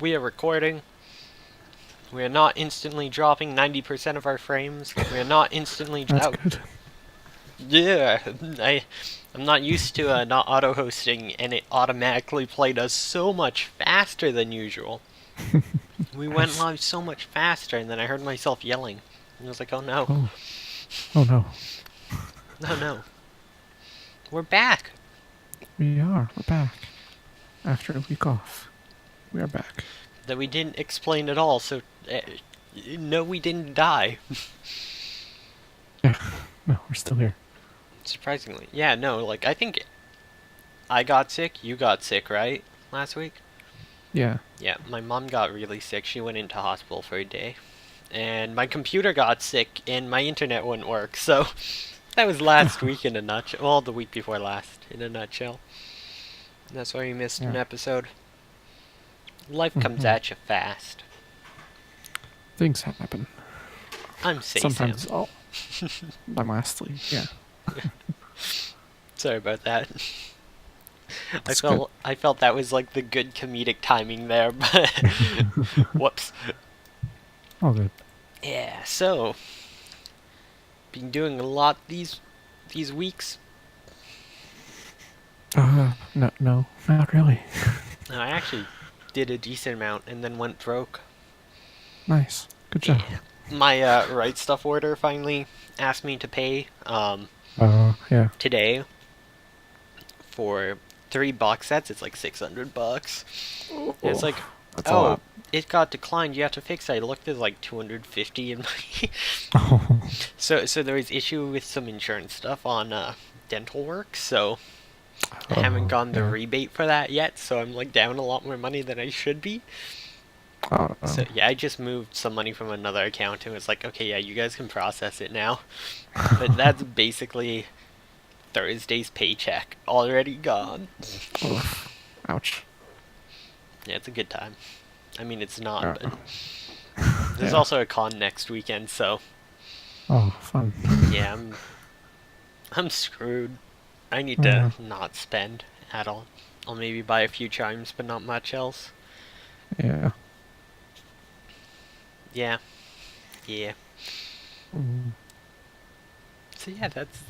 We are recording. We are not instantly dropping 90% of our frames. We are not instantly... That's good. Yeah, I'm not used to not auto-hosting, and it automatically played us so much faster than usual. We went Nice. live so much faster, and then I heard myself yelling. And I was like, oh no. Oh. Oh no. No, no. We're back. We are. We're back. After a week off. We are back. That we didn't explain at all, so... no, we didn't die. Yeah. No, we're still here. Surprisingly. Yeah, no, like, I think I got sick, you got sick, right? Last week? Yeah. Yeah, my mom got really sick. She went into hospital for a day. And my computer got sick, and my internet wouldn't work, so... That was last week in a nutshell. Well, the week before last, in a nutshell. And that's why we missed an episode. Life comes at you fast. Things happen. I'm Sasam. Sometimes it's all. I'm lastly. Yeah. Sorry about that. It's I felt that was like the good comedic timing there, but whoops. All good. Yeah, so been doing a lot these weeks. No, not really. No, I actually did a decent amount and then went broke. Nice. Good job. Yeah. My Right Stuff order finally asked me to pay Yeah. today for 3 box sets. It's like $600. And it's like, That's a lot. it got declined. You have to fix it. I looked at like 250 in my. Oh. So there was issue with some insurance stuff on dental work. So I haven't gotten the rebate for that yet. So I'm like down a lot more money than I should be. So yeah, I just moved some money from another account and was like, okay, yeah, you guys can process it now. But that's basically Thursday's paycheck already gone. Ouch. Yeah, it's a good time. I mean, it's not, but there's also a con next weekend, so Oh, fun. yeah, I'm screwed. I need to not spend at all. I'll maybe buy a few chimes, but not much else. Yeah. Yeah. Yeah. Mm. So yeah,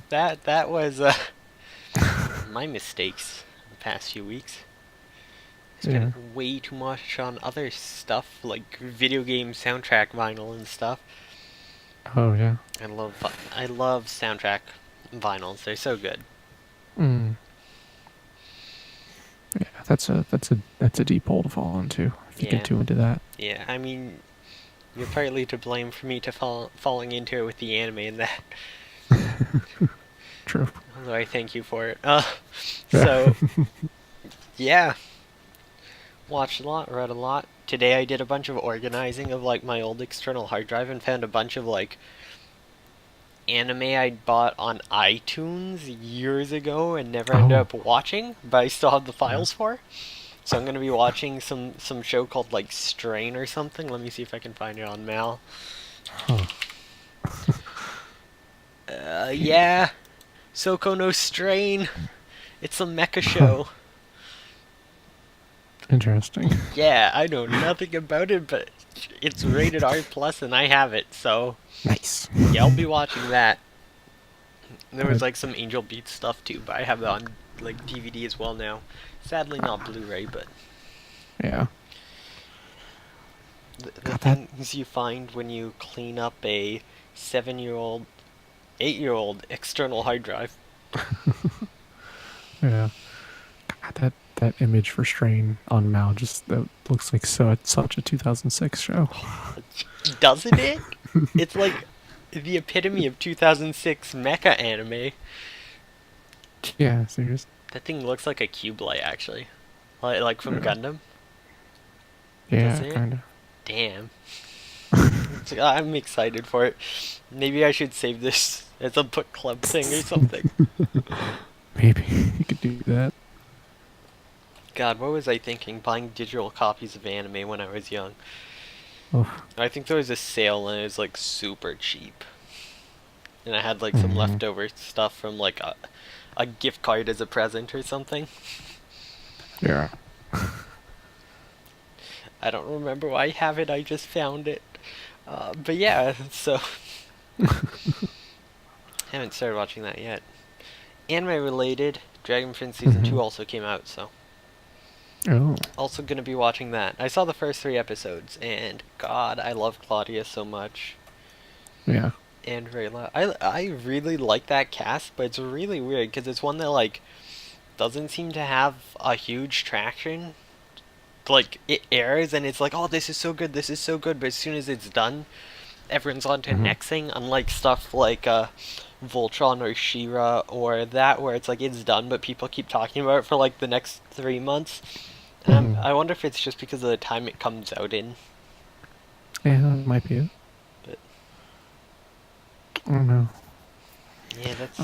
that was my mistakes the past few weeks. Spent way too much on other stuff like video game soundtrack vinyl and stuff. Oh yeah. I love soundtrack vinyls. They're so good. Mm. Yeah, that's a deep hole to fall into if you get too into that. Yeah, I mean, you're partly to blame for me to falling into it with the anime and that. True. Although I thank you for it. So yeah, watched a lot, read a lot. Today I did a bunch of organizing of like my old external hard drive and found a bunch of like anime I'd bought on iTunes years ago and never ended up watching, but I still have the files for. So I'm gonna be watching some show called like Strain or something. Let me see if I can find it on Mal. Yeah, Soko no Strain. It's a mecha show. Interesting. Yeah, I know nothing about it, but it's rated R+, and I have it, so... Nice. Yeah, I'll be watching that. There was, like, some Angel Beats stuff, too, but I have it on, like, DVD as well now. Sadly not Blu-ray, but... Yeah. The things you find when you clean up a 7-year-old, 8-year-old external hard drive. Yeah. God, that image for Strain on Mal just that looks like such a 2006 show. Doesn't it? It's like the epitome of 2006 mecha anime. Yeah, seriously. That thing looks like a cube light, actually. Like from Gundam. Yeah, kind of. Damn. I'm excited for it. Maybe I should save this as a book club thing or something. Maybe you could do that. God, what was I thinking? Buying digital copies of anime when I was young. Oh. I think there was a sale and it was like super cheap. And I had like some leftover stuff from like a gift card as a present or something. Yeah. I don't remember why I have it. I just found it. But yeah, so haven't started watching that yet. Anime related, Dragon Prince season Hmm. 2 also came out, so Oh, also gonna be watching that. I saw the first 3 episodes, and God, I love Claudia so much. yeah. And Rayla. I really like that cast, but it's really weird because it's one that like doesn't seem to have a huge traction. Like it airs and it's like, oh, this is so good, this is so good, but as soon as it's done, everyone's on to the Hmm. next thing. Unlike stuff like Voltron or She-Ra or that, where it's like it's done, but people keep talking about it for like the next 3 months. Hmm. I wonder if it's just because of the time it comes out in. Yeah, that might be it. But I don't know. yeah, I don't know, that's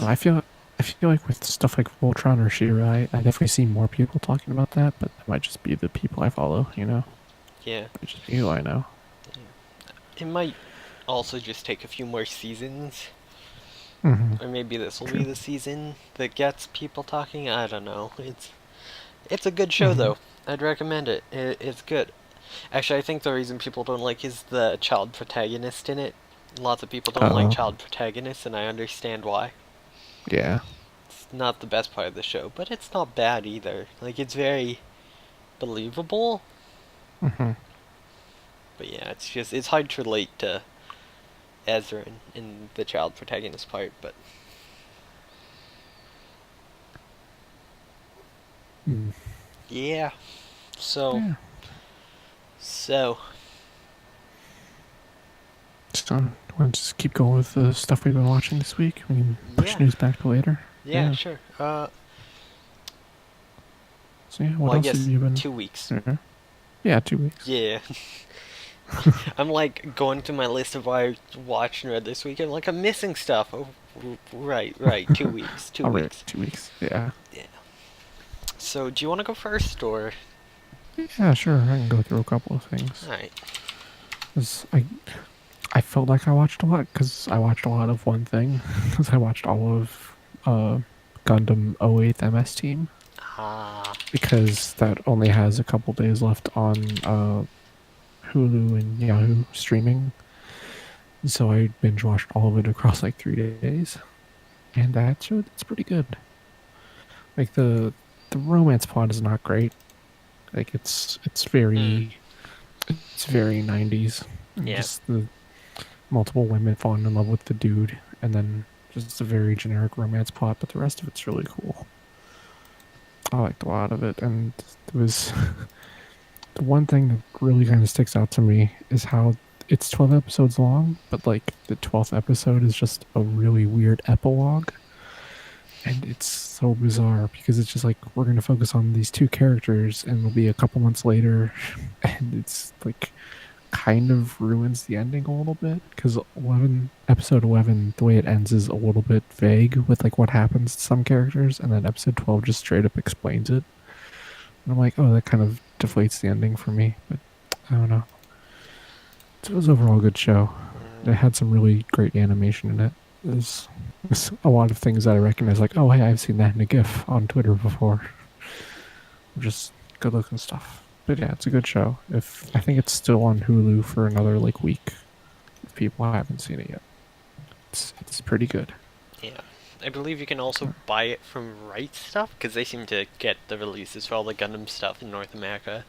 I feel like with stuff like Voltron or She-Ra, I definitely see more people talking about that, but that might just be the people I follow, you know? yeah. Might just be who I know. It might also just take a few more seasons. Hmm. Or maybe this will be True. the season that gets people talking. I don't know. It's a good show Hmm. though. I'd recommend it. It's good. Actually, I think the reason people don't like is the child protagonist in it. Lots of people don't like Oh, child protagonists, and I understand why. yeah. It's not the best part of the show, but it's not bad either. Like it's very believable. Hmm. But yeah, it's hard to relate to Ezra in the child protagonist part. But Mm. yeah, so Yeah. so So, want to just keep going with the stuff we've been watching this week? We can push yeah, news back to later. yeah, Yeah. sure. So, yeah, what Well, I else have guess you been? 2 weeks. Yeah, yeah, 2 weeks. Yeah. I'm like going through my list of what I watched and read this week. I'm like, I'm missing stuff. Oh, right. 2 weeks. Two All right, weeks. 2 weeks. Yeah. Yeah. So, do you want to go first or? Yeah, sure. I can go through a couple of things. Alright. 'Cause I felt like I watched a lot because I watched a lot of one thing. Because I watched all of uh, Gundam 08th MS Team Ah. because that only has a couple days left on Hulu and Yahoo streaming. So I binge watched all of it across like 3 days, and it's pretty good. Like the romance plot is not great. Like Hmm. it's very 90s, and Yeah. just the multiple women falling in love with the dude, and then just a very generic romance plot. But the rest of it's really cool. I liked a lot of it, and it was the one thing that really kind of sticks out to me is how it's 12 episodes long, but like the 12th episode is just a really weird epilogue. And it's so bizarre because it's just like we're going to focus on these two characters and it'll be a couple months later. And it's like kind of ruins the ending a little bit because episode 11, the way it ends is a little bit vague with like what happens to some characters. And then episode 12 just straight up explains it. And I'm like, oh, that kind of deflates the ending for me. But I don't know. It was overall a good show. It Mm, had some really great animation in it. There's a lot of things that I recognize, like, oh, hey, I've seen that in a GIF on Twitter before. Just good looking stuff. But yeah, it's a good show. If I think it's still on Hulu for another like week. If people haven't seen it yet, it's pretty good. yeah. I believe you can also buy it from Right Stuff because they seem to get the releases for all the Gundam stuff in North America.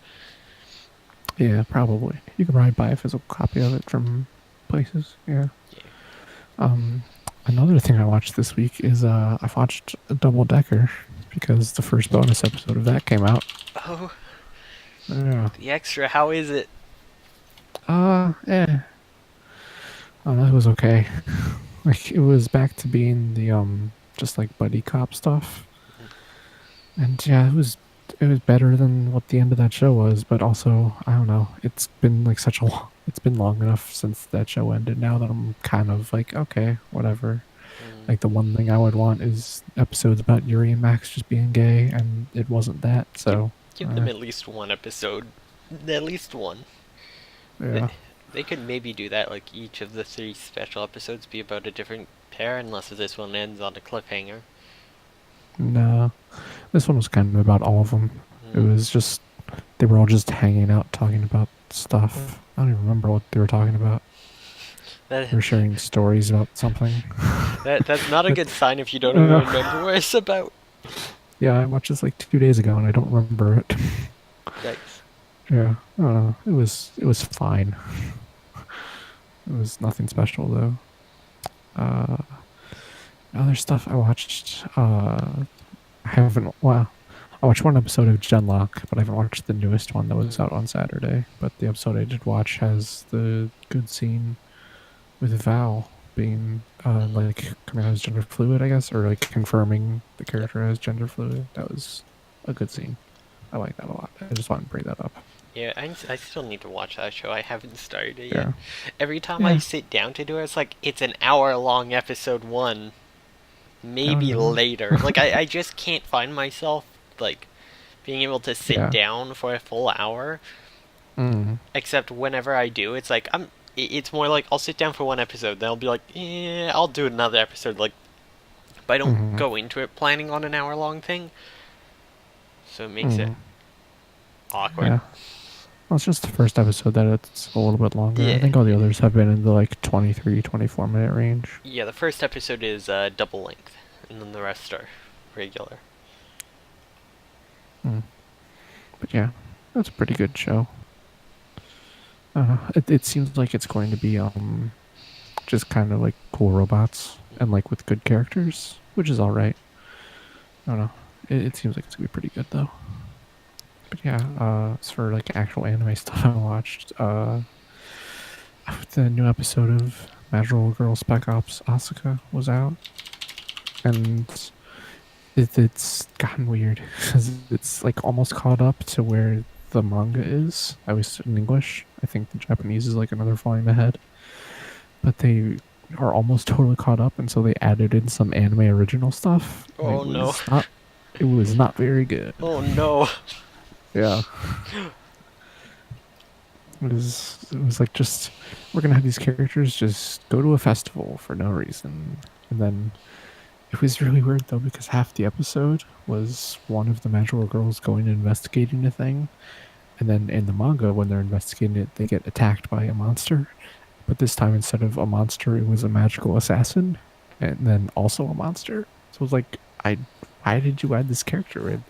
Yeah, probably. You can probably buy a physical copy of it from places. Yeah. Yeah. Um, Another thing I watched this week is I've watched Double Decker because the first bonus episode of that came out. Oh, Yeah. the extra. How is it? Yeah. Oh, that was okay. Like it was back to being the just like buddy cop stuff. And yeah, it was better than what the end of that show was, but also I don't know. It's been like it's been long enough since that show ended now that I'm kind of like okay, whatever. Mm, Like the one thing I would want is episodes about Yuri and Max just being gay, and it wasn't that. give So give them at least one episode. At least one. They, yeah, they could maybe do that. Like each of the 3 special episodes be about a different pair, unless this one ends on a cliffhanger. no, this one was kind of about all of them. It Mm, was just they were all just hanging out talking about stuff. I don't even remember what they were talking about. That They were sharing stories about something. that's not a But good sign if you don't even remember uh, what it's about. yeah, I watched this like 2 days ago and I don't remember it. Yikes. Yeah, I don't know. It was fine. It was nothing special though. Uh, other stuff I watched. I haven't. Well, I watched one episode of Genlock, but I haven't watched the newest one that was out on Saturday. But the episode I did watch has the good scene with Val being like coming out as gender fluid, I guess, or like confirming the Yep. character as gender fluid. That was a good scene. I like that a lot. I just wanted to bring that up. Yeah, I still need to watch that show. I haven't started it yet. Yeah. Every time I Yeah. sit down to do it, it's like it's an hour long episode one, Oh maybe no. later. Like I just can't find myself like being able to sit Yeah. down for a full hour. Mm. Except whenever I do, it's like It's more like I'll sit down for one episode, then I'll be like, yeah, I'll do another episode. Like, but I don't Mm. go into it planning on an hour long thing, so it makes it Mm. awkward. Yeah. Well, it's just the first episode that it's a little bit longer. I Yeah, think all the others have been in the like 23, 24 minute range. yeah. The first episode is double length, and then the rest are regular. Mm. But yeah, that's a pretty good show. It seems like it's going to be just kind of like cool robots and like with good characters, which is all right. I don't know. It seems like it's gonna be pretty good though. But yeah, as for like actual anime stuff I watched, the new episode of Magical Girl Spec Ops Asuka was out, and it's gotten weird because it's like almost caught up to where the manga is. I was in English. I think the Japanese is like another volume ahead, but they are almost totally caught up, and so they added in some anime original stuff, and Oh no! it was not very good. Oh no! Yeah, it was like just we're gonna have these characters just go to a festival for no reason, and then it was really weird though because half the episode was one of the magical girls going and investigating a thing, and then in the manga when they're investigating it, they get attacked by a monster. But this time instead of a monster, it was a magical assassin, and then also a monster. So it was like, why did you add this character in?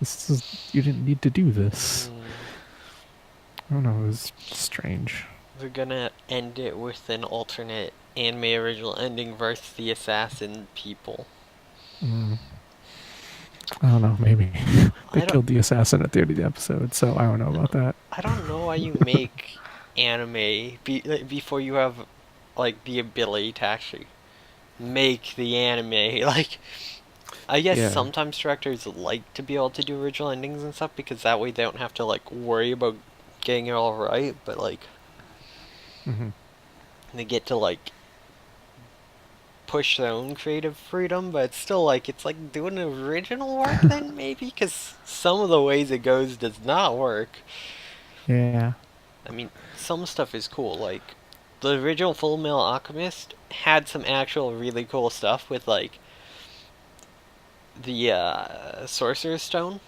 You didn't need to do this. Mm, I don't know. It was strange. we're gonna end it with an alternate anime original ending versus the assassin people. Mm, I don't know. Maybe they I don't. killed the assassin at the end of the episode, so I don't know about that. I don't know why you make before you have like the ability to actually make the anime. Like, I guess Yeah. sometimes directors like to be able to do original endings and stuff because that way they don't have to like worry about getting it all right. But like, Hmm. they get to like push their own creative freedom. But it's still like it's like doing original work then maybe because some of the ways it goes does not work. Yeah. I mean, some stuff is cool. Like, the original Full Metal Alchemist had some actual really cool stuff with, like, the Sorcerer's Stone.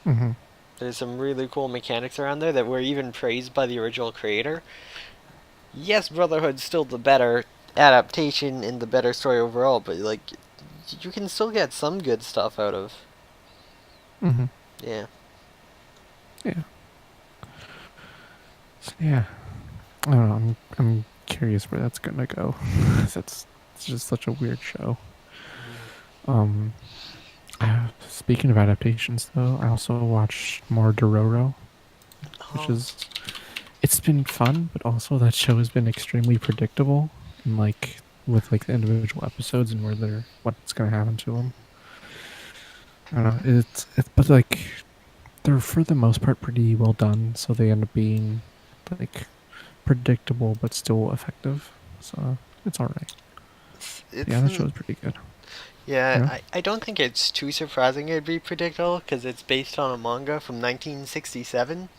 Hmm. There's some really cool mechanics around there that were even praised by the original creator. Yes, Brotherhood's still the better adaptation and the better story overall, but, like, you can still get some good stuff out of. Hmm. Yeah. Yeah. So, yeah. I don't know. I'm curious where that's gonna go. It's just such a weird show. Um, Speaking of adaptations, though, I also watched more Dororo, which Oh, is it's been fun, but also that show has been extremely predictable, and like with like the individual episodes and what's gonna happen to them. I don't know. But like they're for the most part pretty well done, so they end up being like predictable but still effective. So it's all right. it's Yeah, that show is pretty good. yeah, Yeah. I don't think it's too surprising it'd be predictable because it's based on a manga from 1967.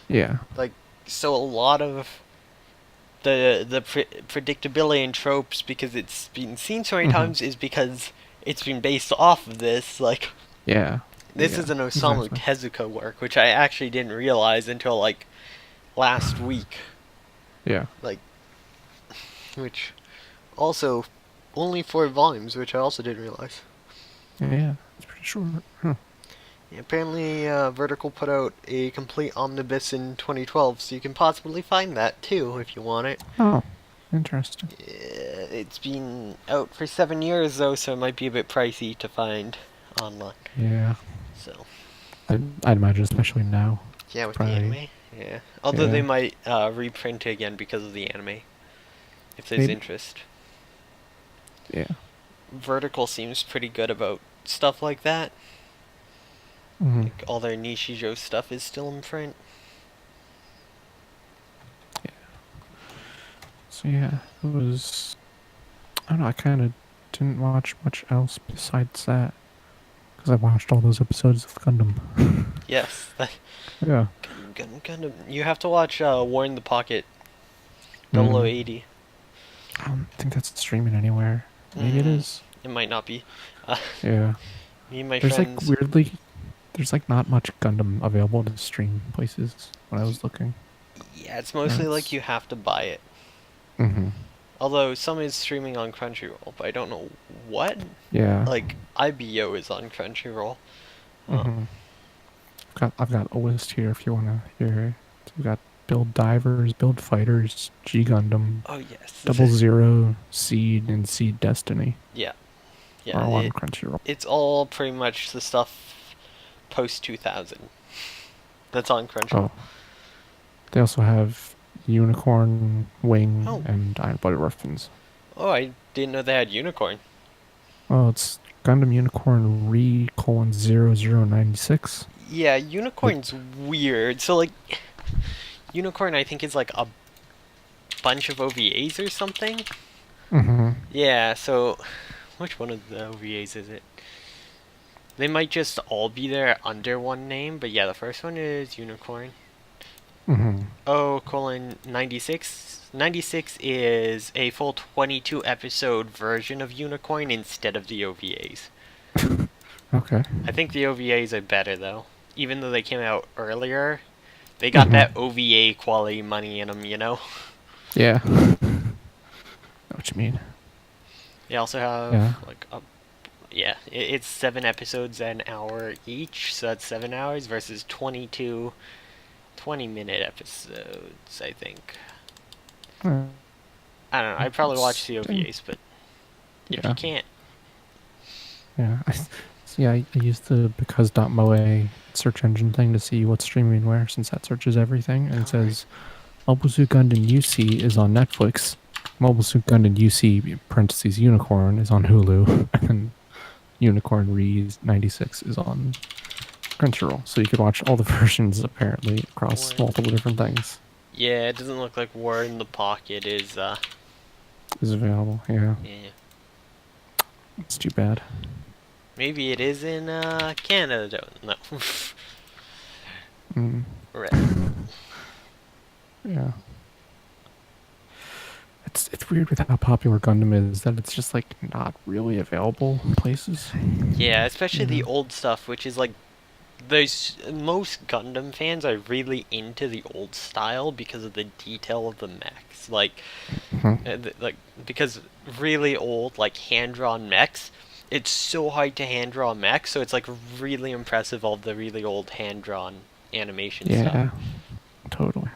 Yeah. Like, so a lot of the predictability and tropes because it's been seen so many Hmm. times is because it's been based off of this. Like, Yeah. This is Yeah, an Osamu exactly. Tezuka work, which I actually didn't realize until like last week. Yeah. Like, which also only 4 volumes, which I also didn't realize. Yeah, it's pretty short. Huh. Yeah, apparently, Vertical put out a complete omnibus in 2012, so you can possibly find that too if you want it. Oh, interesting. It's been out for 7 years though, so it might be a bit pricey to find online. Yeah, So, I'd imagine, especially now. yeah, It's with the probably, anime. Yeah. Although they yeah, might reprint it again because of the anime, if there's maybe. interest. Yeah. Vertical seems pretty good about stuff like that. Hmm. Like all their Nishijo stuff is still in print. Yeah. So yeah, it was. I don't know. I kind of didn't watch much else besides that because I watched all those episodes of Gundam. Yes, that Yeah. You have to watch War in the Pocket Mm. 0080. I don't think that's streaming anywhere. Maybe it Hmm, is. it might not be. Uh, Yeah. me and my There's like friends. weirdly, there's like not much Gundam available to stream places when I was looking. Yeah, it's mostly like It's. you have to buy it. Mm-hmm. Although some is streaming on Crunchyroll, but I don't know what. Yeah. Like IBO is on Crunchyroll. Uh, Mm-hmm. I've got a list here if you want to hear it. So we've got Build Divers, Build Fighters, G Gundam, oh yes, 00, Seed, and Seed Destiny yeah, are yeah. all on Crunchyroll. It's all pretty much the stuff post 2000 that's on Crunchyroll. Oh, they also have Unicorn, Wing, Oh, and Iron Blooded Orphans. oh, I didn't know they had Unicorn. Oh, it's Gundam Unicorn Re:0096. Yeah, It, Unicorn's weird. So like, Unicorn I think is like a bunch of OVAs or something. mm-hmm. Yeah, so which one of the OVAs is it? They might just all be there under one name, but yeah, the first one is Unicorn. Mm-hmm. Oh, colon 96. 96 is a full 22 episode version of Unicorn instead of the OVAs. Okay. I think the OVAs are better though. Even though they came out earlier, they got Mm-hmm. that OVA quality money in them, you know? Yeah. Know what you mean. They also have Yeah. like a yeah, it's 7 episodes an hour each, so that's 7 hours versus 22 20-minute episodes, I think. Uh, I don't know, I'd probably watch the it's, OVAs, but if you yeah. can't, Yeah. So yeah, I used the because.moe search engine thing to see what's streaming where, since that searches everything, and it alright. says Mobile Suit Gundam UC is on Netflix. Mobile Suit Gundam UC parentheses Unicorn is on Hulu, and then Unicorn Rees 96 is on Crunchyroll. So you could watch all the versions apparently across War. multiple different things. Yeah, it doesn't look like War in the Pocket Is available. Yeah, yeah. it's too bad. Maybe it is in Canada. No. Mm, Right. yeah. It's weird with how popular Gundam is that it's just like not really available in places. Yeah, especially You the know? old stuff, which is like there's most Gundam fans are really into the old style because of the detail of the mechs. Like Mhm. like because really old like hand-drawn mechs, it's so hard to hand-draw mechs, so it's like really impressive all the really old hand-drawn animation stuff. Yeah, totally.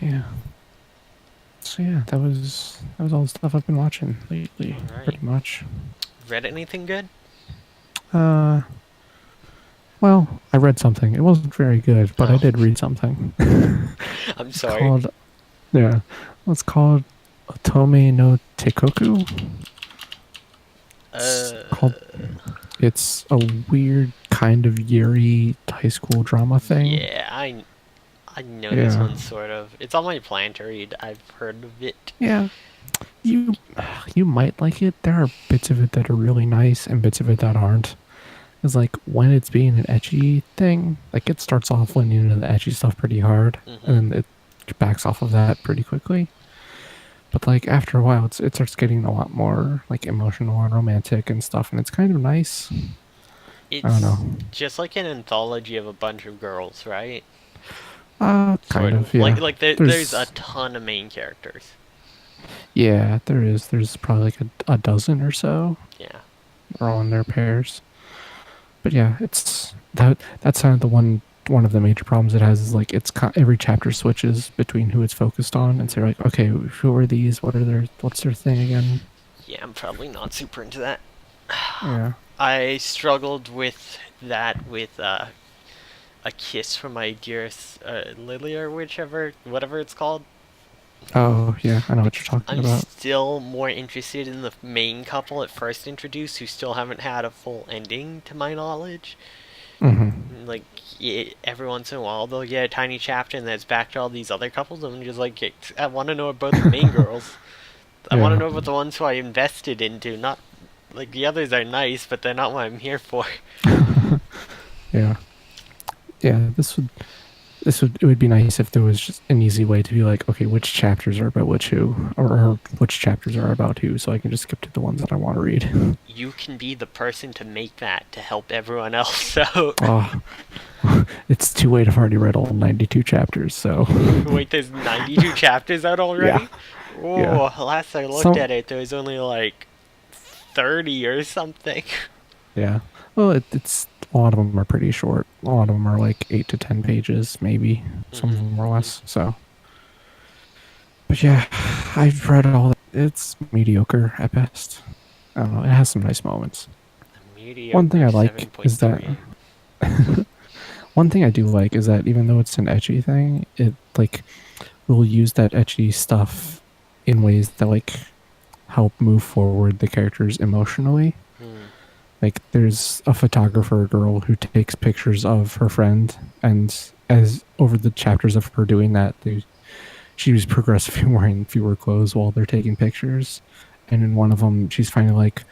Yeah. So yeah, that was all the stuff I've been watching lately, All right. pretty much. Read anything good? Uh, well, I read something. It wasn't very good, but I Oh, did read something. I'm It's sorry. called yeah, it's called Otome no Teikoku. It's Uh, called it's a weird kind of Yuri high school drama thing. yeah, I know this Yeah. one sort of. It's on my plan to read. I've heard of it. Yeah. You you might like it. There are bits of it that are really nice and bits of it that aren't. It's like when it's being an ecchi thing, like it starts off leaning into the ecchi stuff pretty hard, Mm-hmm. and then it backs off of that pretty quickly. But like after a while, it starts getting a lot more like emotional and romantic and stuff, and it's kind of nice. I don't It's know. just like an anthology of a bunch of girls, right? Kind Sort of, of. Like yeah. there's a ton of main characters. Yeah, there is. There's probably like a dozen or so, Yeah. are all in their pairs. But yeah, it's that's kind of the one of the major problems it has is like every chapter switches between who it's focused on, and so you're like, okay, who are these? What's their thing again? Yeah, I'm probably not super into that. Yeah. I struggled with that with a kiss from my dearest Lily or whatever it's called. Oh yeah, I know what you're Because talking I'm about. still more interested in the main couple at first introduced, who still haven't had a full ending to my knowledge. Hmm. Like, yeah, every once in a while they'll get a tiny chapter and then it's back to all these other couples. I'm just like, I want to know about the main girls. I want to Yeah. know about the ones who I invested into. Not like the others are nice, but they're not what I'm here for. Yeah. Yeah. It would be nice if there was just an easy way to be like, okay, which chapters are about which who, or which chapters are about who, so I can just skip to the ones that I want to read. You can be the person to make that to help everyone else out. Oh, it's too late. I've already read all 92 chapters, so Wait, there's 92 chapters out yeah, already? yeah. Oh, last I looked Some, at it, there was only like 30 or something. yeah. Well, it's a lot of them are pretty short. A lot of them are like 8 to 10 pages, maybe. Some of Hmm. them are less. So, but yeah, I've read all. It's mediocre at best. I don't know. It has some nice moments. One thing Mediocre I like is that 7.3. one thing I do like is that even though it's an etchy thing, it like will use that etchy stuff in ways that like help move forward the characters emotionally. Hmm. Like there's a photographer girl who takes pictures of her friend, and as over the chapters of her doing that, she was progressively wearing fewer clothes while they're taking pictures. And in one of them, she's finally like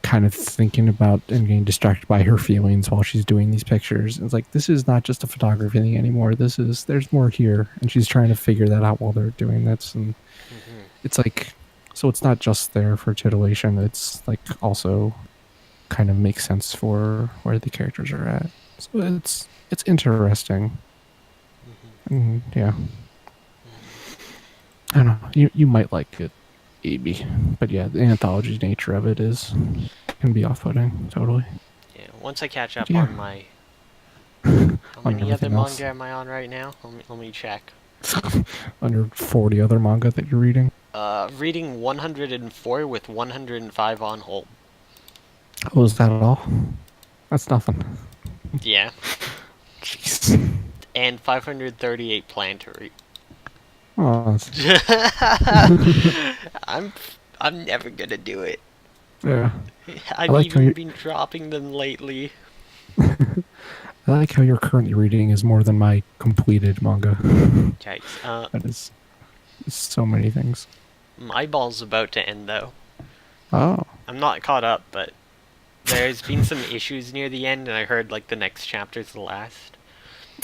kind of thinking about and getting distracted by her feelings while she's doing these pictures. And it's like this is not just a photography thing anymore. There's more here, and she's trying to figure that out while they're doing this. And Hmm. it's like so it's not just there for titillation. It's like also kind of makes sense for where the characters are at. So it's interesting. And yeah, I don't know. You might like it, maybe, but yeah, the anthology nature of it is can be off-putting totally. Yeah, once I catch But up yeah, on my. How on many other everything else, manga am I on right now? Let me check. under 40 other manga that you're reading. Reading 104 with 105 on hold. Oh, is that all? That's nothing. Yeah, Jeez. and 538 plan to read. Oh, I'm I'm never gonna do it. yeah. I I've like how even you been dropping them lately. I like how you're currently reading is more than my completed manga. Yikes. That is so many things. My ball's about to end though. Oh. I'm not caught up, but there's been some issues near the end, and I heard like the next chapter's the last.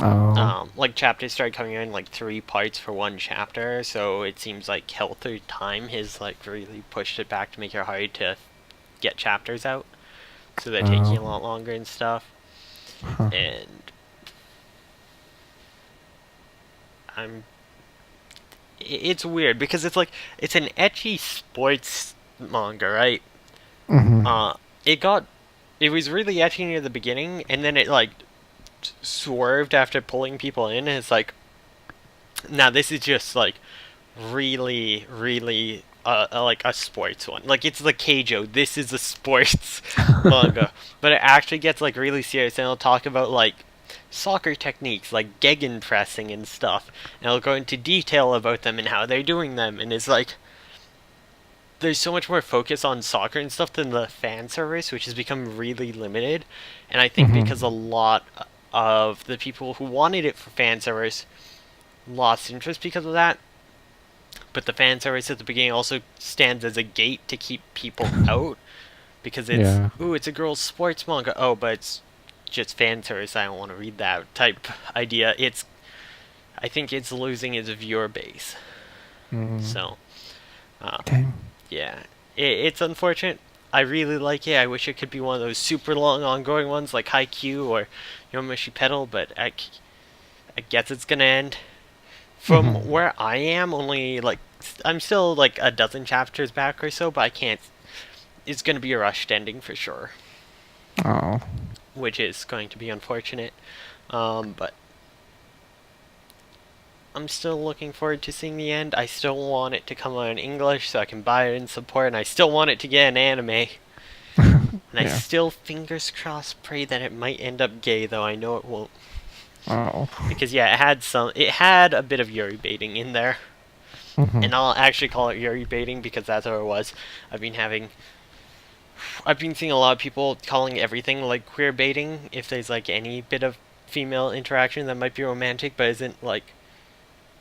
Oh. Like chapters started coming in like 3 parts for one chapter, so it seems like Hell Through Time has like really pushed it back to make it hard to get chapters out. So they're taking Oh. a lot longer and stuff. Huh. And I'm it's weird because it's like it's an ecchi sports manga, right? Mm-hmm. Uh it got it was really ecchi near the beginning, and then it like swerved after pulling people in, and it's like now this is just like really like a sports one. Like it's the Keijo. This is a sports manga, but it actually gets like really serious, and it'll talk about like soccer techniques like gegenpressing and stuff, and it'll go into detail about them and how they're doing them, and it's like there's so much more focus on soccer and stuff than the fan service, which has become really limited. And I think because Mm-hmm. a lot of the people who wanted it for fan service lost interest because of that. But the fan service at the beginning also stands as a gate to keep people out because Yeah. it's a girls' sports manga. Oh, but it's just fan service. I don't want to read that type idea. I think it's losing its viewer base. Mm. So Uh, Dang. yeah, it's unfortunate. I really like it. I wish it could be one of those super long ongoing ones like Haikyuu or Yomushi Pedal, but I guess it's gonna end. From Mm-hmm. where I am, only like I'm still like a dozen chapters back or so, but I can't. It's gonna be a rushed ending for sure, Oh. which is going to be unfortunate. But I'm still looking forward to seeing the end. I still want it to come out in English so I can buy it and support, and I still want it to get an anime. And I Yeah. still, fingers crossed, pray that it might end up gay, though I know it won't. Oh. Because yeah, it had a bit of Yuri baiting in there. Mm-hmm. And I'll actually call it Yuri baiting because that's what it was. I've been having I've been seeing a lot of people calling everything like queer baiting if there's like any bit of female interaction that might be romantic but isn't like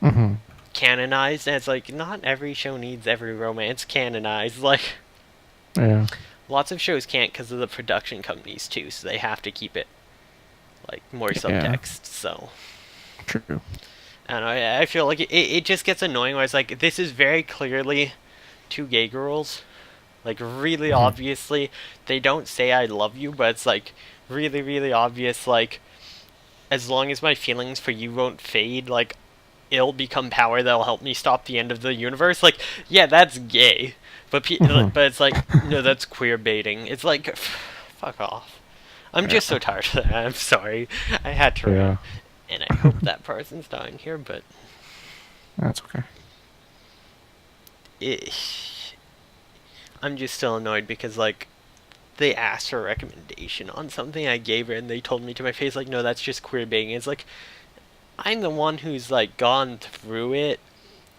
Mm-hmm. canonized. And it's like not every show needs every romance canonized. Like Yeah. lots of shows can't because of the production companies too, so they have to keep it like more Yeah. subtext. So True. I don't know. I feel like it just gets annoying where it's like this is very clearly two gay girls. Like really Mm-hmm. obviously, they don't say I love you, but it's like really, really obvious. Like as long as my feelings for you won't fade, like it'll become power that'll help me stop the end of the universe. Like yeah, that's gay, but Mm-hmm. but it's like no, that's queer baiting. It's like fuck off. I'm just so Yeah. tired of that. I'm sorry. I had to Yeah. rant, and I hope that person's dying here, but That's okay. it, I'm just still annoyed because like they asked for a recommendation on something I gave her and they told me to my face like no that's just queer baiting. It's like I'm the one who's like gone through it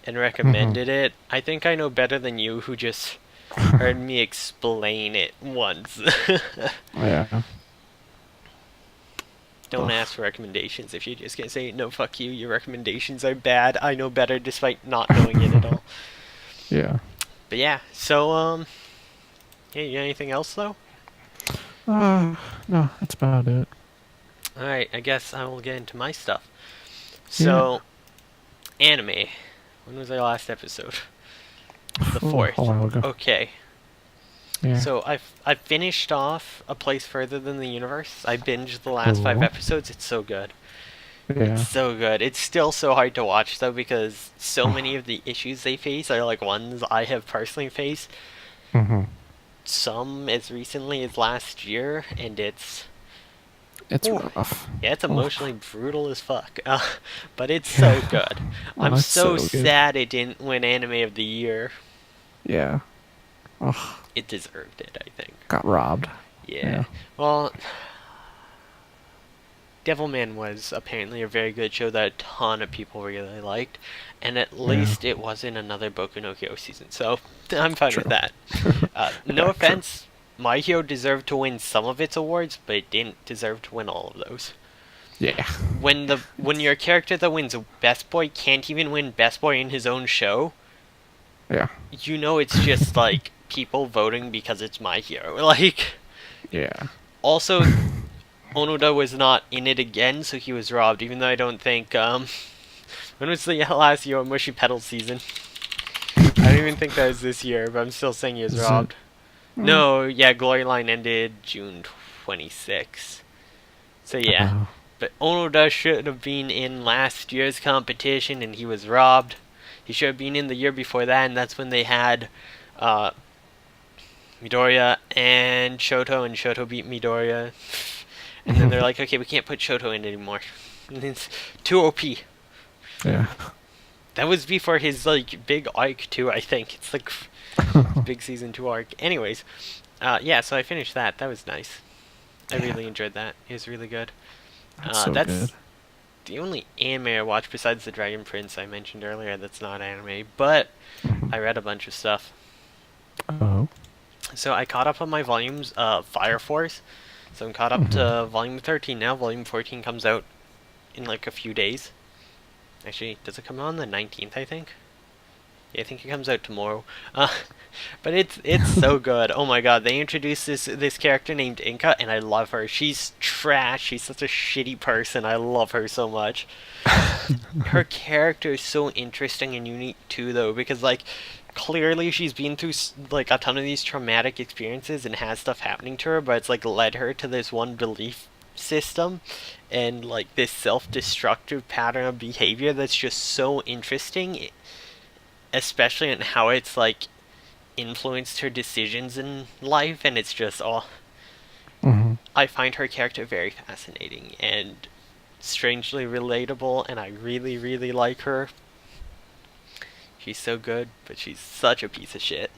and Mm-hmm. recommended it. I think I know better than you who just heard me explain it once. Yeah. Don't Ugh. ask for recommendations if you're just gonna say no fuck you, your recommendations are bad. I know better despite not knowing it at all. Yeah. But yeah, so yeah, you got anything else though? Uh, no, that's about it. Alright, I guess I will get into my stuff. Yeah. So anime. When was our last episode? The Oh, a fourth. while ago. Okay. Yeah. So I finished off A Place Further Than the Universe. I binged the last five Cool. episodes. It's so good. It's Yeah. so good. It's still so hard to watch though because so many Oh. of the issues they face are like ones I have personally faced. Mm-hmm. Some as recently as last year, and it's It's ooh, rough. yeah, it's Oh. emotionally brutal as fuck. But it's so Yeah. good. I'm Oh, it's so so good. sad it didn't win Anime of the Year. Yeah. Oh, It deserved it, I think. got robbed. Yeah. Yeah. Well, Devilman was apparently a very good show that a ton of people really liked, and at Yeah. least it wasn't another Boku no Hero season, so I'm fine with True. that. No Yeah. True. offense, My Hero deserved to win some of its awards, but it didn't deserve to win all of those. Yeah. When your character that wins Best Boy can't even win Best Boy in his own show, Yeah. you know it's just like people voting because it's My Hero. Like, Yeah. also Onoda was not in it again, so he was robbed. Even though I don't think when was the last year Mushy Pedal season? I don't even think that was this year, but I'm still saying he was Is it? robbed. Mm. No, yeah, Glory Line ended June 26. So yeah, Oh. but Onoda should have been in last year's competition, and he was robbed. He should have been in the year before that, and that's when they had uh, Midoriya and Shoto beat Midoriya. And then they're like, okay, we can't put Shoto in anymore. And it's too OP. Yeah. That was before his like big arc too. I think it's like big season 2 arc. Anyways, yeah. So I finished that. That was nice. I Yeah. really enjoyed that. It was really good. That's so good. That's the only anime I watched besides the Dragon Prince I mentioned earlier. That's not anime, but Mhm. I read a bunch of stuff. Oh. So I caught up on my volumes of Fire Force. So I'm caught up Mm-hmm. to volume 13 now. Volume 14 comes out in like a few days. Actually, does it come out on the 19th, I think? Yeah, I think it comes out tomorrow. Uh, but it's so good. Oh my god, they introduced this character named Inka, and I love her. She's trash. She's such a shitty person. I love her so much. Her character is so interesting and unique too, though, because like clearly she's been through like a ton of these traumatic experiences and has stuff happening to her, but it's like led her to this one belief system and like this self-destructive pattern of behavior that's just so interesting, especially in how it's like influenced her decisions in life. And it's just I find her character very fascinating and strangely relatable, and I really, really like her. She's so good, but she's such a piece of shit.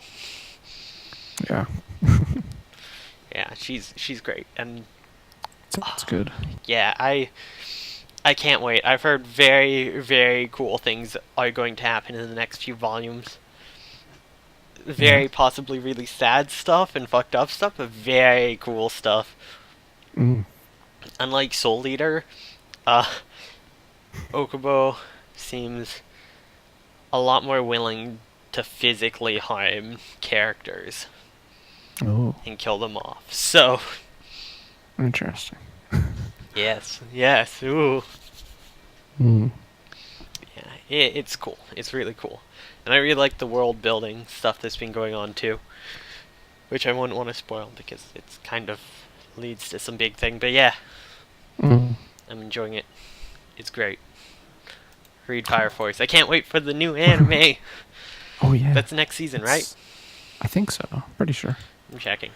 Yeah. Yeah, she's great, and Sounds good. yeah, I can't wait. I've heard very, very cool things are going to happen in the next few volumes. Very possibly really sad stuff and fucked up stuff, but very cool stuff. Mm. Unlike Soul Eater, uh, Okubo seems a lot more willing to physically harm characters Oh, and kill them off. So, interesting. yes, yes, ooh. Mm. Yeah, it's cool. It's really cool. And I really like the world building stuff that's been going on too, which I wouldn't want to spoil because it's kind of leads to some big thing. But yeah, Mm. I'm enjoying it. It's great. Read Fire Force. I can't wait for the new anime. Oh yeah. That's next season, right? I think so. Pretty sure. I'm checking.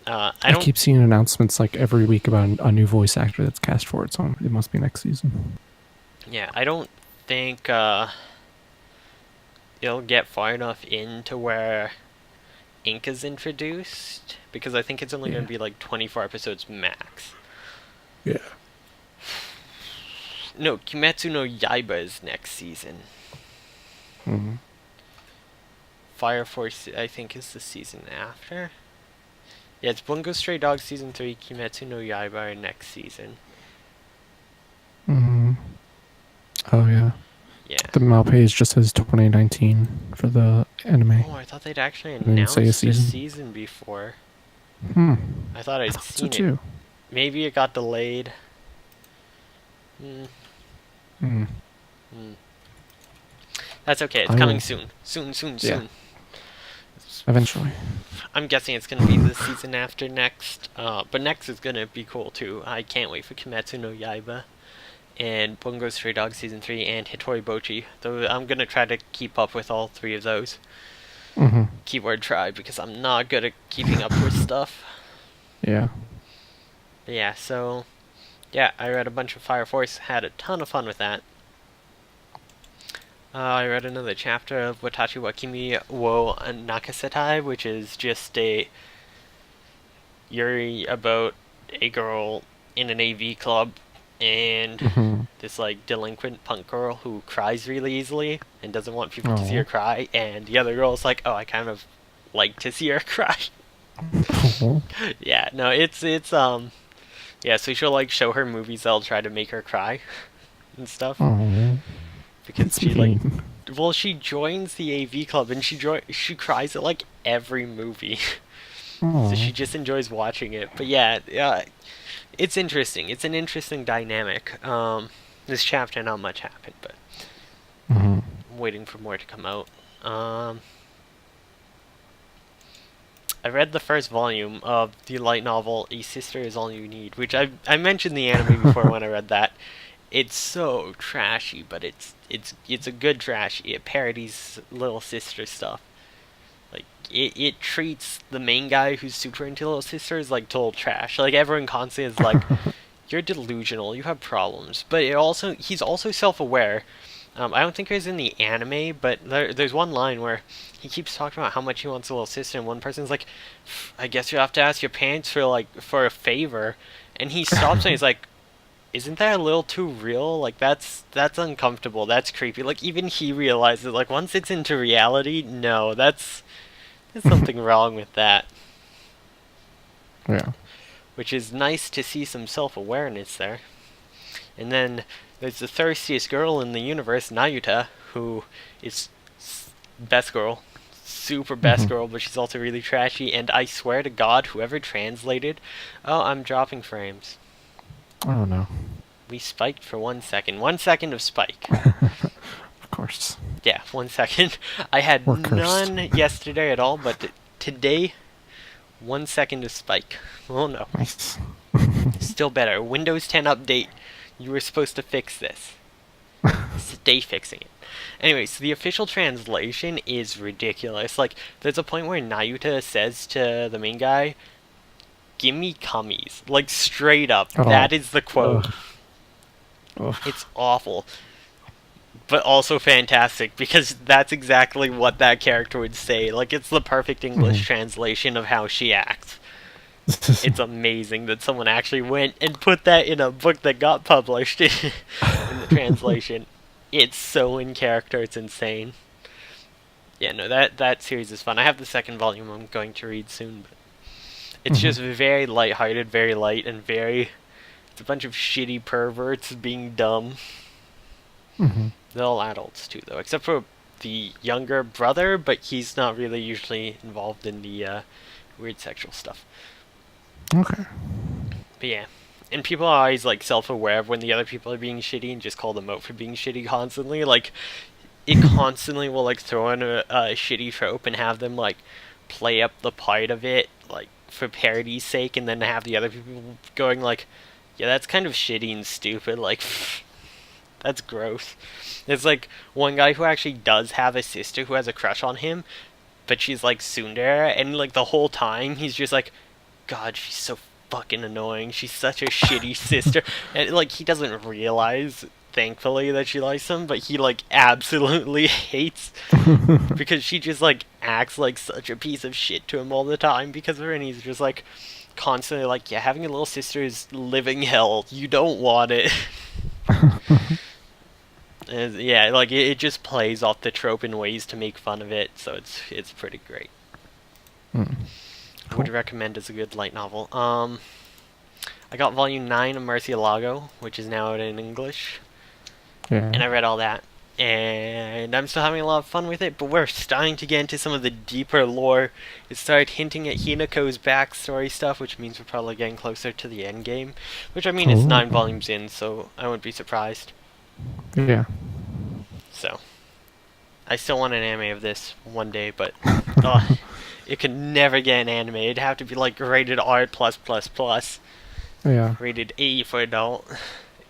I keep seeing announcements like every week about a new voice actor that's cast for it, so it must be next season. Yeah, I don't think it'll get far enough into where Ink is introduced, because I think it's only going to be like 24 episodes max. Yeah. No, Kimetsu no Yaiba is next season. Mm-hmm. Fire Force, I think, is the season after. Yeah, it's Bungo Stray Dogs season 3, Kimetsu no Yaiba are next season. Mm-hmm. Oh yeah. Yeah. The Mal page just says 2019 for the anime. Oh, I thought they'd actually Didn't announced say a the season. season before. Hmm. I thought I'd So seen it. too. Maybe it got delayed. Hmm. Mm. That's okay. It's I coming will- soon. Soon. Yeah. Eventually. I'm guessing it's going to be the season after next. But next is going to be cool too. I can't wait for Kimetsu no Yaiba and Bungo Stray Dogs season 3 and Hitori Bochi. Though I'm going to try to keep up with all three of those. Mm-hmm. Keyword try, because I'm not good at keeping up with stuff. Yeah. But yeah, so yeah, I read a bunch of Fire Force, had a ton of fun with that. I read another chapter of Watashi wa Kimi wo Nakasetai, which is just a yuri about a girl in an AV club and Mm-hmm. this like delinquent punk girl who cries really easily and doesn't want people to see Aw. her cry, and the other girl's like, oh, I kind of like to see her cry. Oh. Yeah, no, it's yeah, so she'll like show her movies that'll try to make her cry and stuff. Oh. Because That's she like, mean. well, she joins the AV club and she cries at like every movie. Oh. So she just enjoys watching it. But yeah, it's interesting. It's an interesting dynamic. This chapter not much happened, but Mm-hmm. I'm waiting for more to come out. I read the first volume of the light novel A Sister Is All You Need, which I mentioned the anime before when I read that. It's so trashy, but it's a good trashy. It parodies Little Sister stuff. Like it treats the main guy who's super into Little Sister as like total trash. Like everyone constantly is like, you're delusional, you have problems. But he's also self-aware. I don't think it was in the anime, but there's one line where he keeps talking about how much he wants a little sister, and one person's like, I guess you have to ask your parents for a favor, and he stops and he's like, isn't that a little too real? Like that's uncomfortable, that's creepy. Like even he realizes, like once it's into reality, no, there's something wrong with that. Yeah. Which is nice to see some self-awareness there. And then there's the thirstiest girl in the universe, Nayuta, who is best girl, super best Mm-hmm. girl, but she's also really trashy. And I swear to God, whoever translated, oh, I'm dropping frames. Oh no. We spiked for 1 second. 1 second of spike. Of course. Yeah, 1 second. I had We're cursed. none yesterday at all, but today, 1 second of spike. Oh no. Nice. Still better. Windows 10 update. You were supposed to fix this. Stay fixing it. Anyway, so the official translation is ridiculous. Like, there's a point where Nayuta says to the main guy, "Gimme cummies." Like, straight up. Oh. That is the quote. Ugh. Ugh. It's awful. But also fantastic, because that's exactly what that character would say. Like, it's the perfect English translation of how she acts. It's amazing that someone actually went and put that in a book that got published in the translation. It's so in character, it's insane. Yeah, no, that series is fun. I have the second volume I'm going to read soon, but it's just very lighthearted, very light, and very... It's a bunch of shitty perverts being dumb. Mm-hmm. They're all adults, too, though, except for the younger brother, but he's not really usually involved in the weird sexual stuff. Okay. But yeah. And people are always, like, self-aware of when the other people are being shitty and just call them out for being shitty constantly. Like, it constantly will, like, throw in a shitty trope and have them, like, play up the part of it, like, for parody's sake, and then have the other people going, like, yeah, that's kind of shitty and stupid, like, that's gross. There's, like, one guy who actually does have a sister who has a crush on him, but she's, like, tsundere, and, like, the whole time, he's just like, God, she's so fucking annoying. She's such a shitty sister. And, like, he doesn't realize, thankfully, that she likes him, but he, like, absolutely hates, because she just, like, acts like such a piece of shit to him all the time because of her, and he's just, like, constantly like, yeah, having a little sister is living hell. You don't want it. And, yeah, like, it just plays off the trope in ways to make fun of it, so it's pretty great. Mm. I would recommend as a good light novel. I got volume 9 of Murcielago, which is now out in English, Yeah. and I read all that, and I'm still having a lot of fun with it, but we're starting to get into some of the deeper lore. It started hinting at Hinako's backstory stuff, which means we're probably getting closer to the end game, which, I mean, it's 9 volumes in, so I wouldn't be surprised. Yeah. So, I still want an anime of this one day, but it could never get an anime. It'd have to be like rated R+++, Yeah. rated A for adult.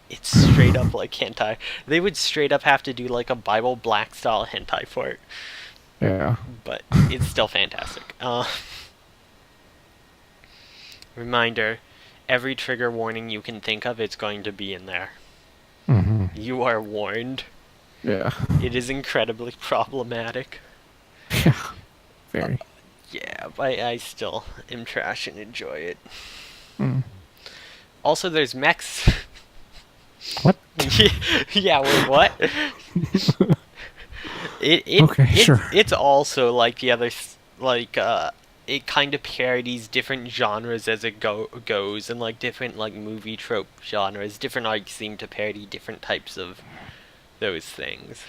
It's straight up like hentai. They would straight up have to do like a Bible Black style hentai for it, Yeah. but it's still fantastic. Reminder: every trigger warning you can think of, it's going to be in there. Mm-hmm. You are warned. Yeah. It is incredibly problematic. Yeah. Very. Yeah, but I still am trash and enjoy it. Mm. Also, there's mechs. What? Yeah, wait, what? Okay, sure. It's also like the other, like, it kind of parodies different genres as it goes, and like different like movie trope genres. Different arcs seem to parody different types of those things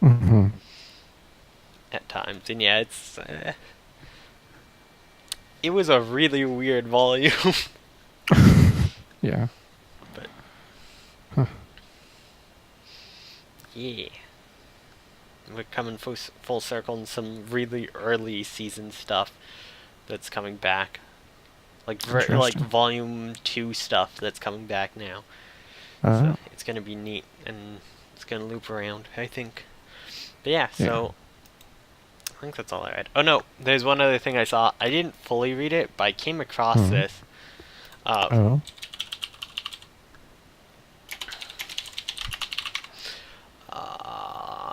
Mm-hmm. at times, and yeah, it was a really weird volume. Yeah. But Huh. yeah, we're coming full circle in some really early season stuff that's coming back, like volume 2 stuff that's coming back now. So it's gonna be neat, and it's gonna loop around, I think. But yeah, so I think that's all I read. Oh no, there's one other thing I saw. I didn't fully read it, but I came across this. Oh.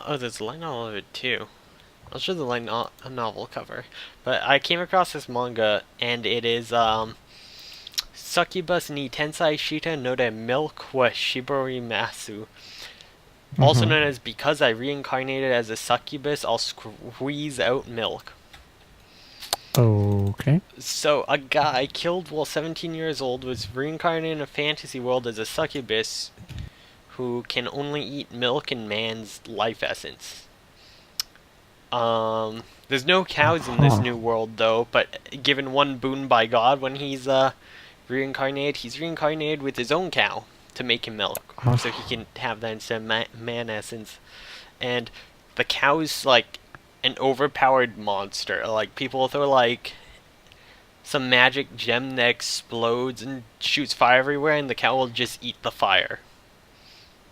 Oh, there's a light novel of it too. I'll show the light novel cover. But I came across this manga, and it is Succubus ni Tensai Shita no de Milk wa Shibori Masu. Also known as Because I Reincarnated as a Succubus, I'll Squeeze Out Milk. Okay. So, a guy killed while 17 years old was reincarnated in a fantasy world as a succubus who can only eat milk and man's life essence. There's no cows in this Huh. new world though, but given one boon by God when he's reincarnated, he's reincarnated with his own cow to make him milk, so he Oh. can have that instead of man essence. And the cow's like an overpowered monster. Like people throw like some magic gem that explodes and shoots fire everywhere, and the cow will just eat the fire.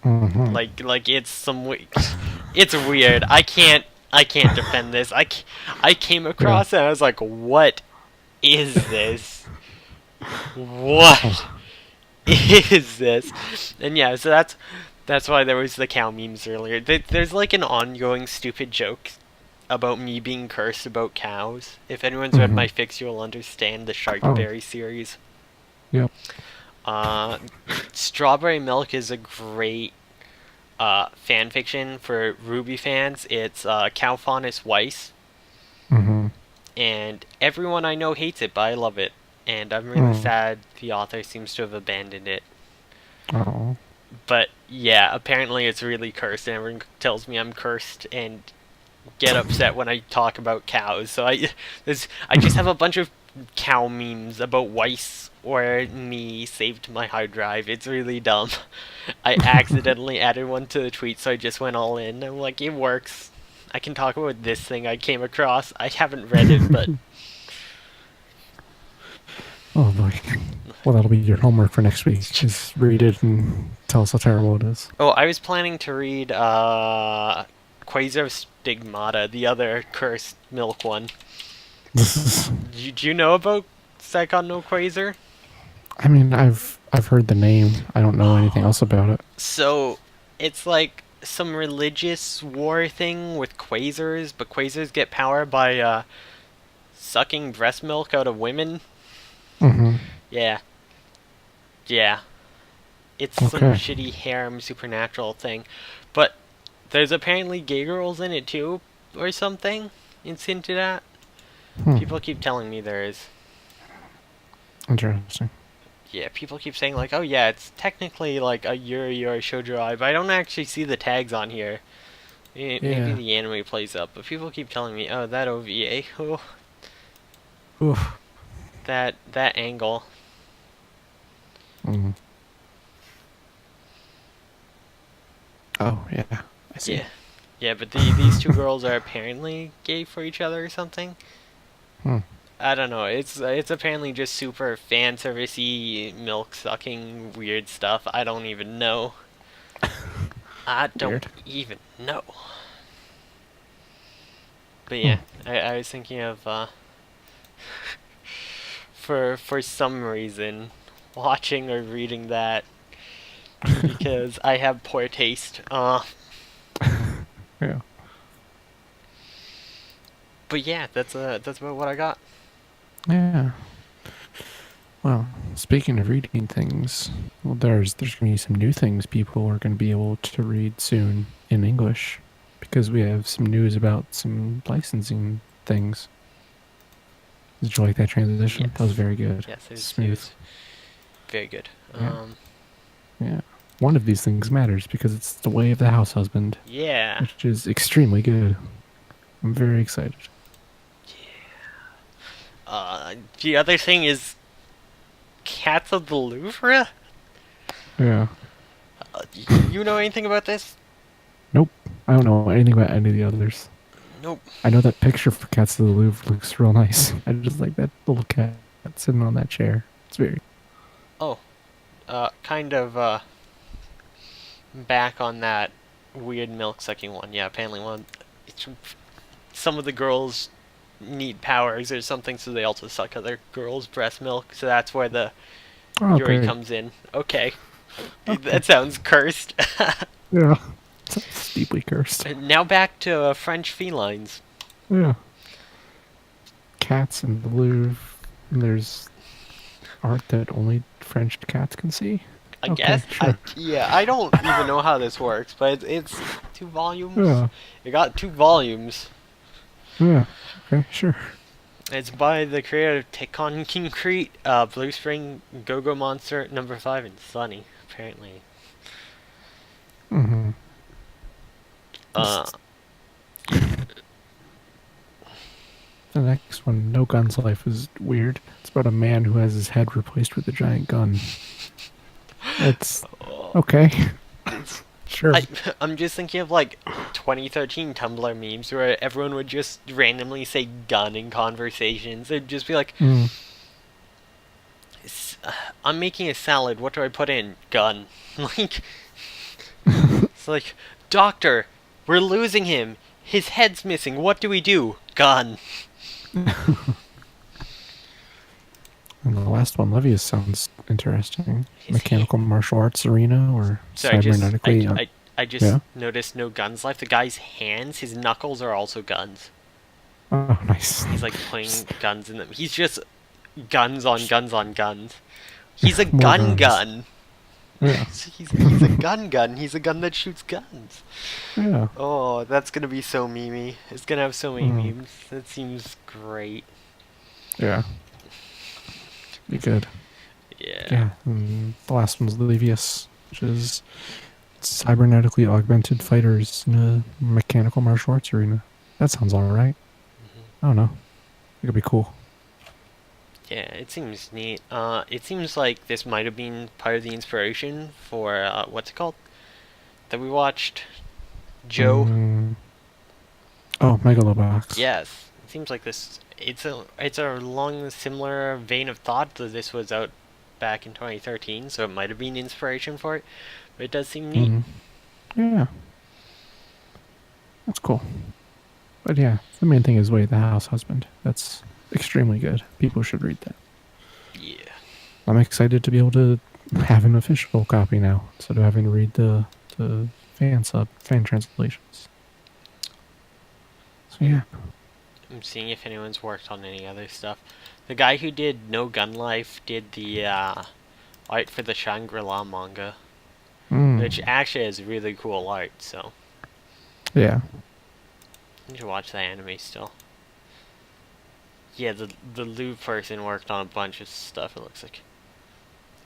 Mm-hmm. Like it's some it's weird. I can't defend this. I came Yeah. across it and I was like, what is this? Huh. What is this? And yeah, so that's why there was the cow memes earlier. There's like an ongoing stupid joke about me being cursed about cows. If anyone's read Mm-hmm. my fix, you'll understand the Oh. Sharkberry series. Yep. Uh, Strawberry Milk is a great fan fiction for Ruby fans. It's Cow Faunus Weiss, Mm-hmm. and everyone I know hates it, but I love it. And I'm really Mm. sad the author seems to have abandoned it. Oh. But yeah, apparently it's really cursed, and everyone tells me I'm cursed and get upset when I talk about cows. So I just have a bunch of cow memes about Weiss or me saved to my hard drive. It's really dumb. I accidentally added one to the tweet, so I just went all in. I'm like, it works. I can talk about this thing I came across. I haven't read it, but Oh boy. Well, that'll be your homework for next week. Just read it and tell us how terrible it is. oh, I was planning to read Quasar Stigmata, the other cursed milk one. This is. Do you know about Psychon no Quasar? I mean, I've heard the name. I don't know anything else about it. So it's like some religious war thing with quasars, but quasars get power by sucking breast milk out of women. Mm-hmm. Yeah, yeah. It's some Okay. shitty harem supernatural thing, but there's apparently gay girls in it too, or something. It's hinted at. Hmm. People keep telling me there is. Interesting. Yeah, people keep saying like, oh yeah, it's technically like a Yuri or a Shoujo ai, but I don't actually see the tags on here. Maybe Yeah. the anime plays up, but people keep telling me, oh, that OVA, oh, Oof. that angle. Mm. Oh yeah. I see. Yeah, yeah, but these two girls are apparently gay for each other or something. Hmm. I don't know. It's apparently just super fan servicey, milk sucking, weird stuff. I don't even know. I don't Weird. even know. But Hmm. yeah, I was thinking of for some reason watching or reading that because I have poor taste. Yeah. But yeah, that's about what I got. Yeah. Well, speaking of reading things, well, there's going to be some new things people are going to be able to read soon in English because we have some news about some licensing things. Did you like that transition? Yes, That was very good. yes, it Smooth. was very good. Yeah. Yeah. One of these things matters because it's the way of the house husband, Yeah. which is extremely good. I'm very excited. The other thing is Cats of the Louvre. Yeah. You know anything about this? Nope. I don't know anything about any of the others. Nope. I know that picture for Cats of the Louvre looks real nice. I just like that little cat sitting on that chair. It's very. Oh, kind of back on that weird milk sucking one. Yeah, apparently some of the girls need powers or something, so they also suck other girls' breast milk. So that's where the Oh, Yuri great. comes in. Okay, Okay. that sounds cursed. Yeah. It's deeply cursed. Now back to French felines. Yeah. Cats in the Louvre. And there's art that only French cats can see. I Okay, guess. sure. Yeah, I don't even know how this works, but it's 2 volumes. Yeah. It got 2 volumes. Yeah. Okay, sure. It's by the creator of Tekkon Concrete, Blue Spring, Go-Go Monster, Number 5, and Sunny, apparently. Mm-hmm. Uh, The next one, No Gun's Life, is weird. It's about a man who has his head replaced with a giant gun. It's Oh, okay. it's Sure. I'm just thinking of like 2013 Tumblr memes where everyone would just randomly say gun in conversations. It'd just be like, Mm. I'm making a salad. What do I put in? Gun. Like, it's like, doctor, we're losing him. His head's missing. What do we do? Gun. And the last one, Levius, sounds interesting. His he- Mechanical martial arts arena or So I just cybernetically. I just Yeah. noticed no guns life. The guy's hands, his knuckles are also guns. Oh, nice. He's like putting guns in them. He's just guns on guns on guns. He's a More gun guns. gun. Yeah. He's a gun gun. He's a gun that shoots guns. Yeah. Oh, that's gonna be so memey. It's gonna have so many Mm. memes. That seems great. Yeah. Be good. Yeah. Yeah. And the last one's Levius, which is cybernetically augmented fighters in a mechanical martial arts arena. That sounds alright. I don't know. It could be cool. Yeah, it seems neat. It seems like this might have been part of the inspiration for what's it called that we watched, Joe. Mm. Oh, Megalobox. Yes, it seems like this. It's a along the similar vein of thought that this was out back in 2013, so it might have been inspiration for it. But it does seem neat. Mm. Yeah. That's cool. But yeah, the main thing is Way the House Husband. That's extremely good. People should read that. Yeah. I'm excited to be able to have an official copy now instead of having to read the fan translations. So yeah. I'm seeing if anyone's worked on any other stuff. The guy who did No Gun Life did the art for the Shangri-La manga, which Mm. actually has really cool art, so Yeah. you should watch that anime still. Yeah, the Lou person worked on a bunch of stuff, it looks like.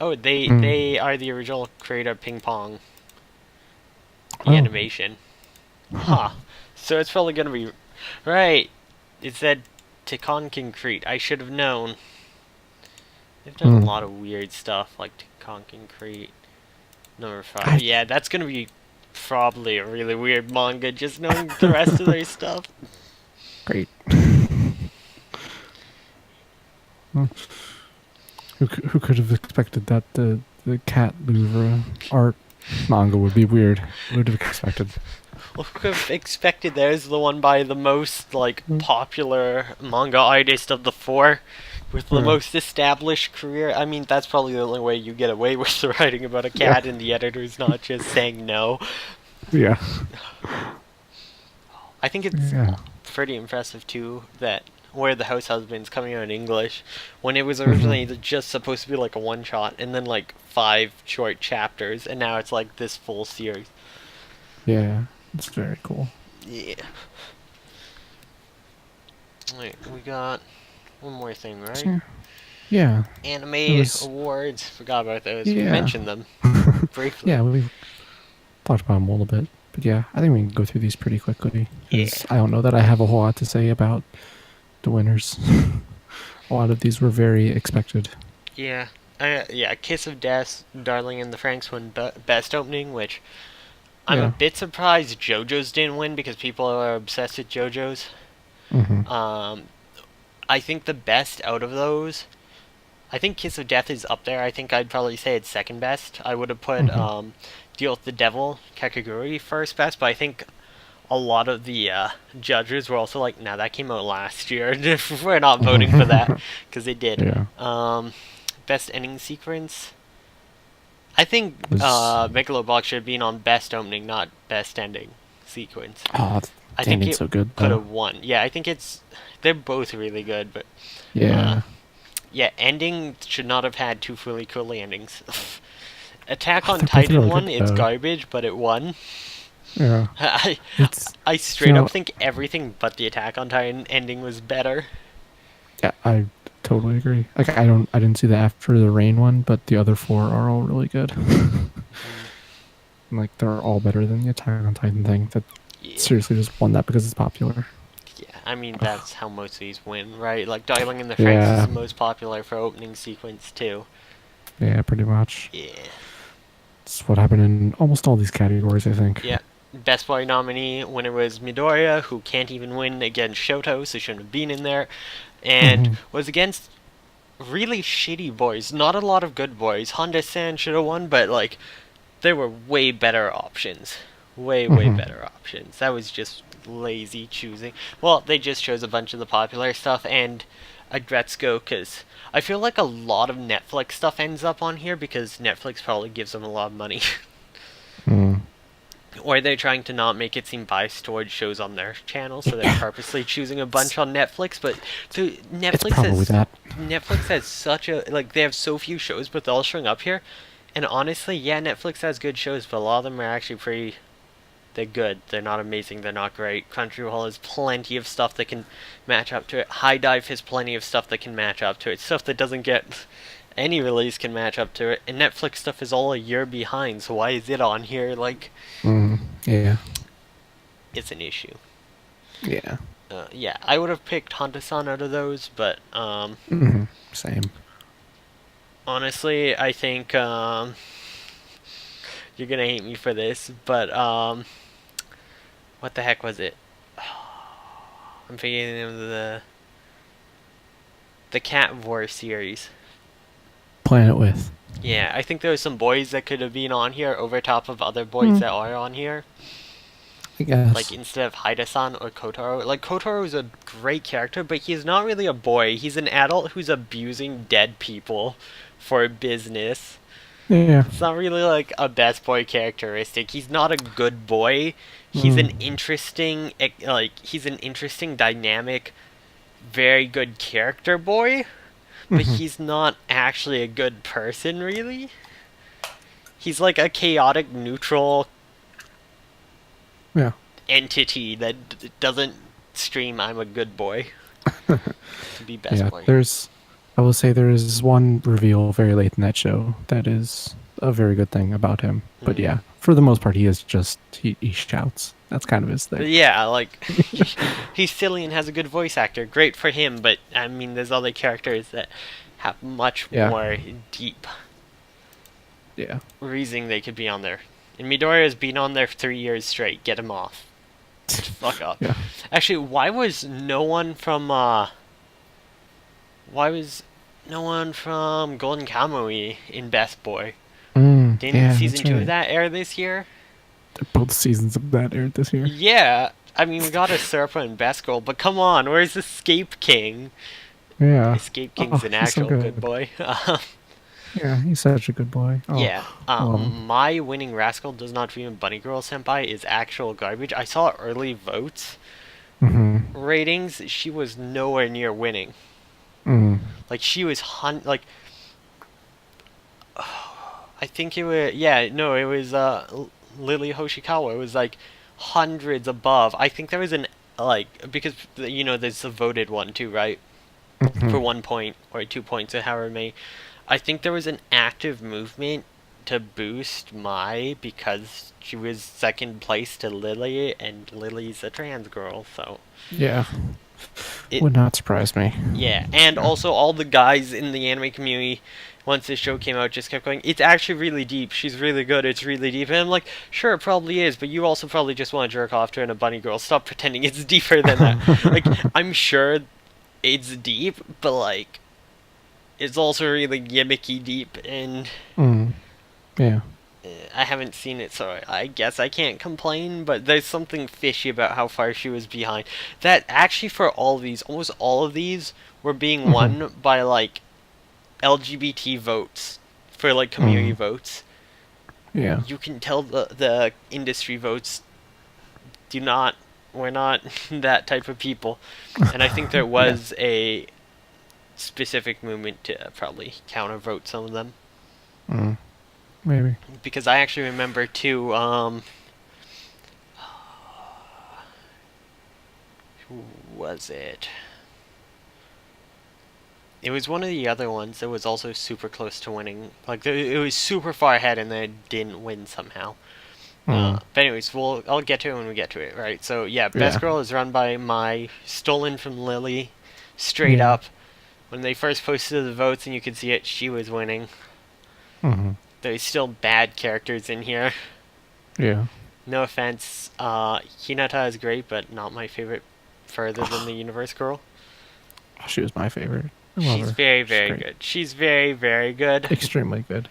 Oh, they are the original creator of Ping Pong, the Oh. animation. Huh. So it's probably gonna be right. It said Tikon Concrete. I should have known. They've done a lot of weird stuff like Tikon Concrete. Number 5. Yeah, that's gonna be probably a really weird manga, just knowing the rest of their stuff. Great. Who could have expected that the Cat Louvre art manga would be weird? Who would have expected? Well, who could have expected there's the one by the most, like, popular manga artist of the 4, with the most established career. I mean, that's probably the only way you get away with writing about a cat and the editor's not just saying no. Yeah. I think it's Yeah. pretty impressive, too, that Where the House Husband's coming out in English, when it was originally just supposed to be like a one-shot, and then like 5 short chapters, and now it's like this full series. Yeah. It's very cool. Yeah. Wait, we got one more thing, right? Yeah. Yeah. Anime was- awards. Forgot about those. We Yeah. mentioned them briefly. Yeah, we've talked about them a little bit. But yeah, I think we can go through these pretty quickly. 'Cause I don't know that I have a whole lot to say about the winners. A lot of these were very expected. Yeah. Yeah, Kiss of Death, Darling in the Franxx won best opening, which I'm a bit surprised JoJo's didn't win because people are obsessed with JoJo's. Mm-hmm. I think the best out of those, I think Kiss of Death is up there. I think I'd probably say it's second best. I would have put Deal with the Devil, Kakegurui first best, but I think a lot of the judges were also like, nah, that came out last year. We're not voting for that, because it did. Yeah. Best ending sequence, I think Megalobox should have been on best opening, not best ending sequence. Oh, I think it's it so good. could have won. Yeah, I think they're both really good, but Yeah. yeah, ending should not have had 2 fully cool endings. Attack on They're both Titan really won, good, it's though. garbage, but it won. Yeah. It's I straight so- up think everything but the Attack on Titan ending was better. Yeah, I totally agree. Like I didn't see the After the Rain one, but the other 4 are all really good. Like they're all better than the Attack on Titan thing. That Yeah. seriously just won that because it's popular. Yeah, I mean, that's how most of these win, right? Like, Dialing in the Franxx is Yeah, the most popular for opening sequence, too. yeah, pretty much. Yeah. It's what happened in almost all these categories, I think. Yeah. Best Boy nominee winner was Midoriya, who can't even win against Shoto, so shouldn't have been in there. And Hmm. was against really shitty boys. Not a lot of good boys. Honda-san should have won, but, like, there were way better options. Way Hmm. better options. That was just lazy choosing. Well, they just chose a bunch of the popular stuff and a Gretzko, because I feel like a lot of Netflix stuff ends up on here because Netflix probably gives them a lot of money. Mm. Or they're trying to not make it seem biased towards shows on their channel, so they're purposely choosing a bunch on Netflix. But so It's probably that. Netflix has such a like they have so few shows, but they're all showing up here. And honestly, yeah, Netflix has good shows, but a lot of them are actually pretty. They're good. They're not amazing. They're not great. Crunchyroll has plenty of stuff that can match up to it. High Dive has plenty of stuff that can match up to it. Stuff that doesn't get any release can match up to it. And Netflix stuff is all a year behind. So why is it on here? Like, Mm. Yeah, it's an issue. yeah. Yeah, I would have picked Honda-san out of those, but Hmm. Same. honestly, I think you're gonna hate me for this, but what the heck was it? I'm forgetting of the Cat War series. Planet with. Yeah, I think there were some boys that could have been on here over top of other boys Mm, that are on here. I Like guess. instead of Haida-san or Kotaro. Like Kotaro is a great character, but he's not really a boy. He's an adult who's abusing dead people for business. Yeah. It's not really like a best boy characteristic. He's not a good boy. He's an Mm. interesting he's an interesting dynamic very good character boy, but Hmm. he's not actually a good person really. He's like a chaotic neutral Yeah. entity that doesn't stream I'm a good boy to be best Yeah. boy. I will say there is one reveal very late in that show that is a very good thing about him. But Mm. yeah, for the most part, he shouts. That's kind of his thing. But yeah, like he's silly and has a good voice actor. Great for him, but I mean there's other characters that have much Yeah. more deep Yeah. reasoning they could be on there. And Midoriya has been on there for 3 years straight. Get him off. Fuck off. Yeah. Actually, why was no one from Golden Kamuy in Best Boy? Mm, Didn't yeah, season that's 2 of right. that air this year? Both seasons of that aired this year. Yeah. I mean, we got a Serpa and Best Girl, but come on, where's Escape King? Yeah. Escape Oh, King's an he's so actual good good. boy. Yeah, he's such a good boy. Oh, Yeah. I love him. My winning rascal does not dream of Bunny Girl Senpai is actual garbage. I saw early votes Hmm. ratings. She was nowhere near winning. Mm. Like she was like I think it was yeah no it was Lily Hoshikawa. It was like hundreds above. I think there was an like because there's a voted one too, right? Hmm. For 1 point or 2 points or however many. I think there was an active movement to boost Mai because she was second place to Lily, and Lily's a trans girl, so Yeah. it Would not surprise me. yeah. And Yeah. also all the guys in the anime community once this show came out just kept going, it's actually really deep. She's really good. It's really deep. And I'm like, sure, it probably is, but you also probably just want to jerk off to her in a bunny girl. Stop pretending it's deeper than that. Like, I'm sure it's deep, but like, it's also really gimmicky deep, and Mm. Yeah. I haven't seen it, so I guess I can't complain, but there's something fishy about how far she was behind. That actually, for all of these, almost all of these were being Hmm. won by like LGBT votes for like community Mm. votes. Yeah. You can tell the industry votes do not we're not that type of people, and I think there Yeah. was a specific movement to probably counter vote some of them, Mm. Maybe. because I actually remember too. Who was it? It was one of the other ones that was also super close to winning. Like it was super far ahead and then it didn't win somehow. Mm. But anyways, I'll get to it when we get to it, right? So yeah, Best Yeah. Girl is run by Mai, stolen from Lily, straight Yeah. up. When they first posted the votes and you could see it, she was winning. Hmm. There's still bad characters in here. Yeah. No offense, Hinata is great, but not my favorite further than the Universe Girl. She was my favorite. I love She's her. very, She's very great. good. She's very, very good. Extremely good.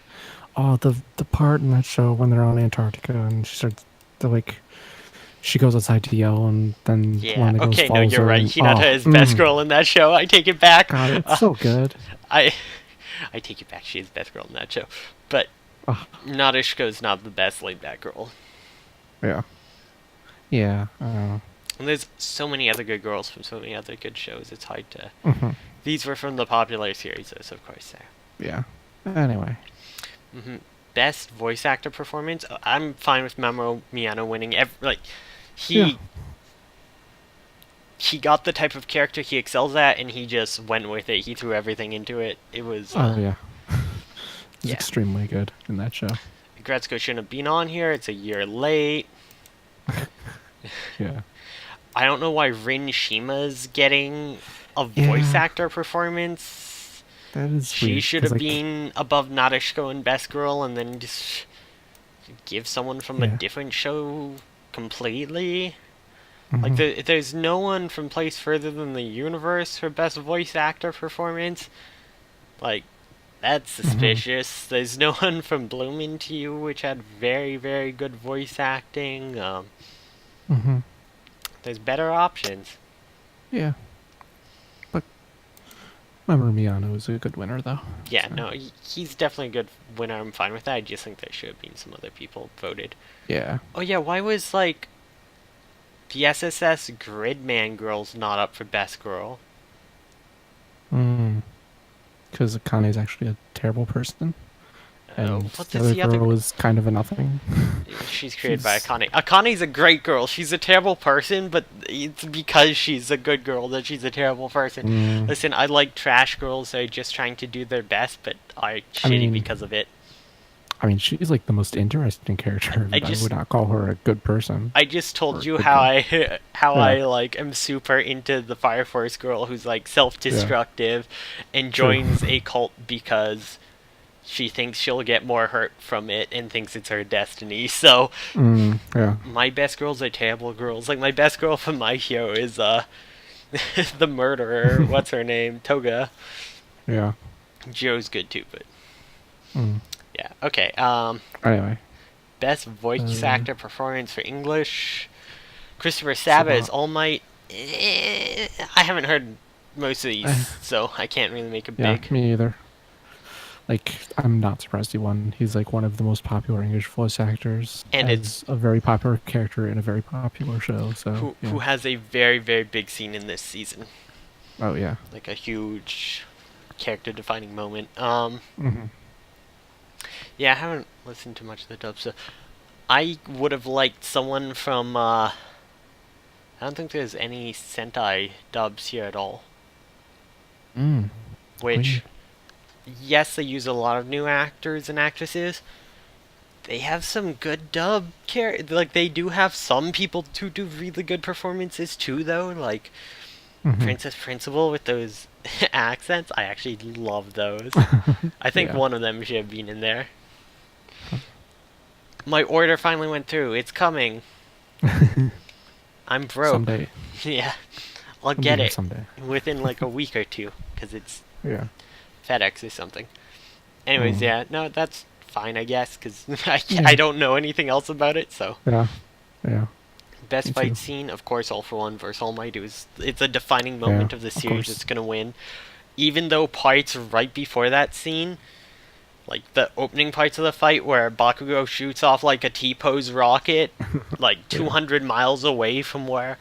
Oh, the part in that show when they're on Antarctica and she starts to like she goes outside to yell and then one Yeah, of the girls okay, no, follows you're her right. and Hinata is best girl in that show. I take it back. God, it's so good. I I take it back. She is best girl in that show. But Oh, Nadeshiko's not the best laid back girl. yeah. Yeah. And there's so many other good girls from so many other good shows. It's hard to. Mhm. These were from the popular series, of course. There. Yeah. Anyway. Best voice actor performance. I'm fine with Mamoru Miyano winning. Yeah. He he got the type of character he excels at, and he just went with it. He threw everything into it. It was. Oh yeah. He's Yeah. extremely good in that show. Gretzko shouldn't have been on here. It's a year late. Yeah. I don't know why Rin Shima's getting a voice Yeah. actor performance. That is She weird, should 'cause, have like, been above Nadeshiko and Best Girl, and then just give someone from a yeah. different show completely. Like, Mhm. there's no one from Place Further Than the Universe for Best Voice Actor performance. Like, that's Mhm. suspicious. There's no one from Bloom Into You, which had very, very good voice acting. Mhm. There's better options. Yeah. But Mamoru Miyano is a good winner though. Yeah, So, no, he's definitely a good winner. I'm fine with that. I just think there should have been some other people voted. yeah. Oh yeah, why was like the SSS Gridman girls not up for Best Girl? Because Akane's actually a terrible person, and What the is other the other? girl is kind of a nothing. She's created by She's Akane. Akane's a great girl. She's a terrible person, but it's because she's a good girl that she's a terrible person. mm, Listen, I like trash girls that are just trying to do their best, but are I shitty mean, because of it. she's like the most interesting character, I but I just would not call her a good person I just or told a you good how girl. I Yeah, like am super into the Fire Force girl who's like yeah, self-destructive and true. joins a cult because she thinks she'll get more hurt from it and thinks it's her destiny. So Yeah, my best girls are terrible girls. Like my best girl from My Hero is the murderer. What's her name? Toga. yeah. Joe's good too, but Mm. yeah. Okay. Anyway, Best voice uh, actor performance for English. Christopher Saba as Sabat. All Might. I haven't heard most of these, Eh, so I can't really make a yeah, big. me either. Like, I'm not surprised he won. He's like one of the most popular English voice actors, And it's as a very popular character in a very popular show. So who yeah. has a very very big scene in this season, Oh yeah. like a huge character defining moment. Hmm. Yeah, I haven't listened to much of the dub, so I would have liked someone from. I don't think there's any Sentai dubs here at all. Mm. Which, Weird. yes, they use a lot of new actors and actresses. They have some good like they do have some people who do really good performances too, though. Like Hmm. Princess Principal with those accents, I actually love those. I think Yeah. one of them should have been in there. My order finally went through. It's coming. I'm broke. Someday. Yeah, I'll I'll be get here it someday. within like a week or two because it's Yeah. FedEx or something. Anyways, Mm. yeah, no, that's fine, I guess, because Yeah. I don't know anything else about it. So, Yeah. Yeah. best Me fight too. scene, of course, All for One versus All Might. It's a defining Yeah. moment of the Of series course. that's gonna win. Even though parts right before that scene, like the opening parts of the fight where Bakugo shoots off like a T-pose rocket, like Yeah. 200 miles away from where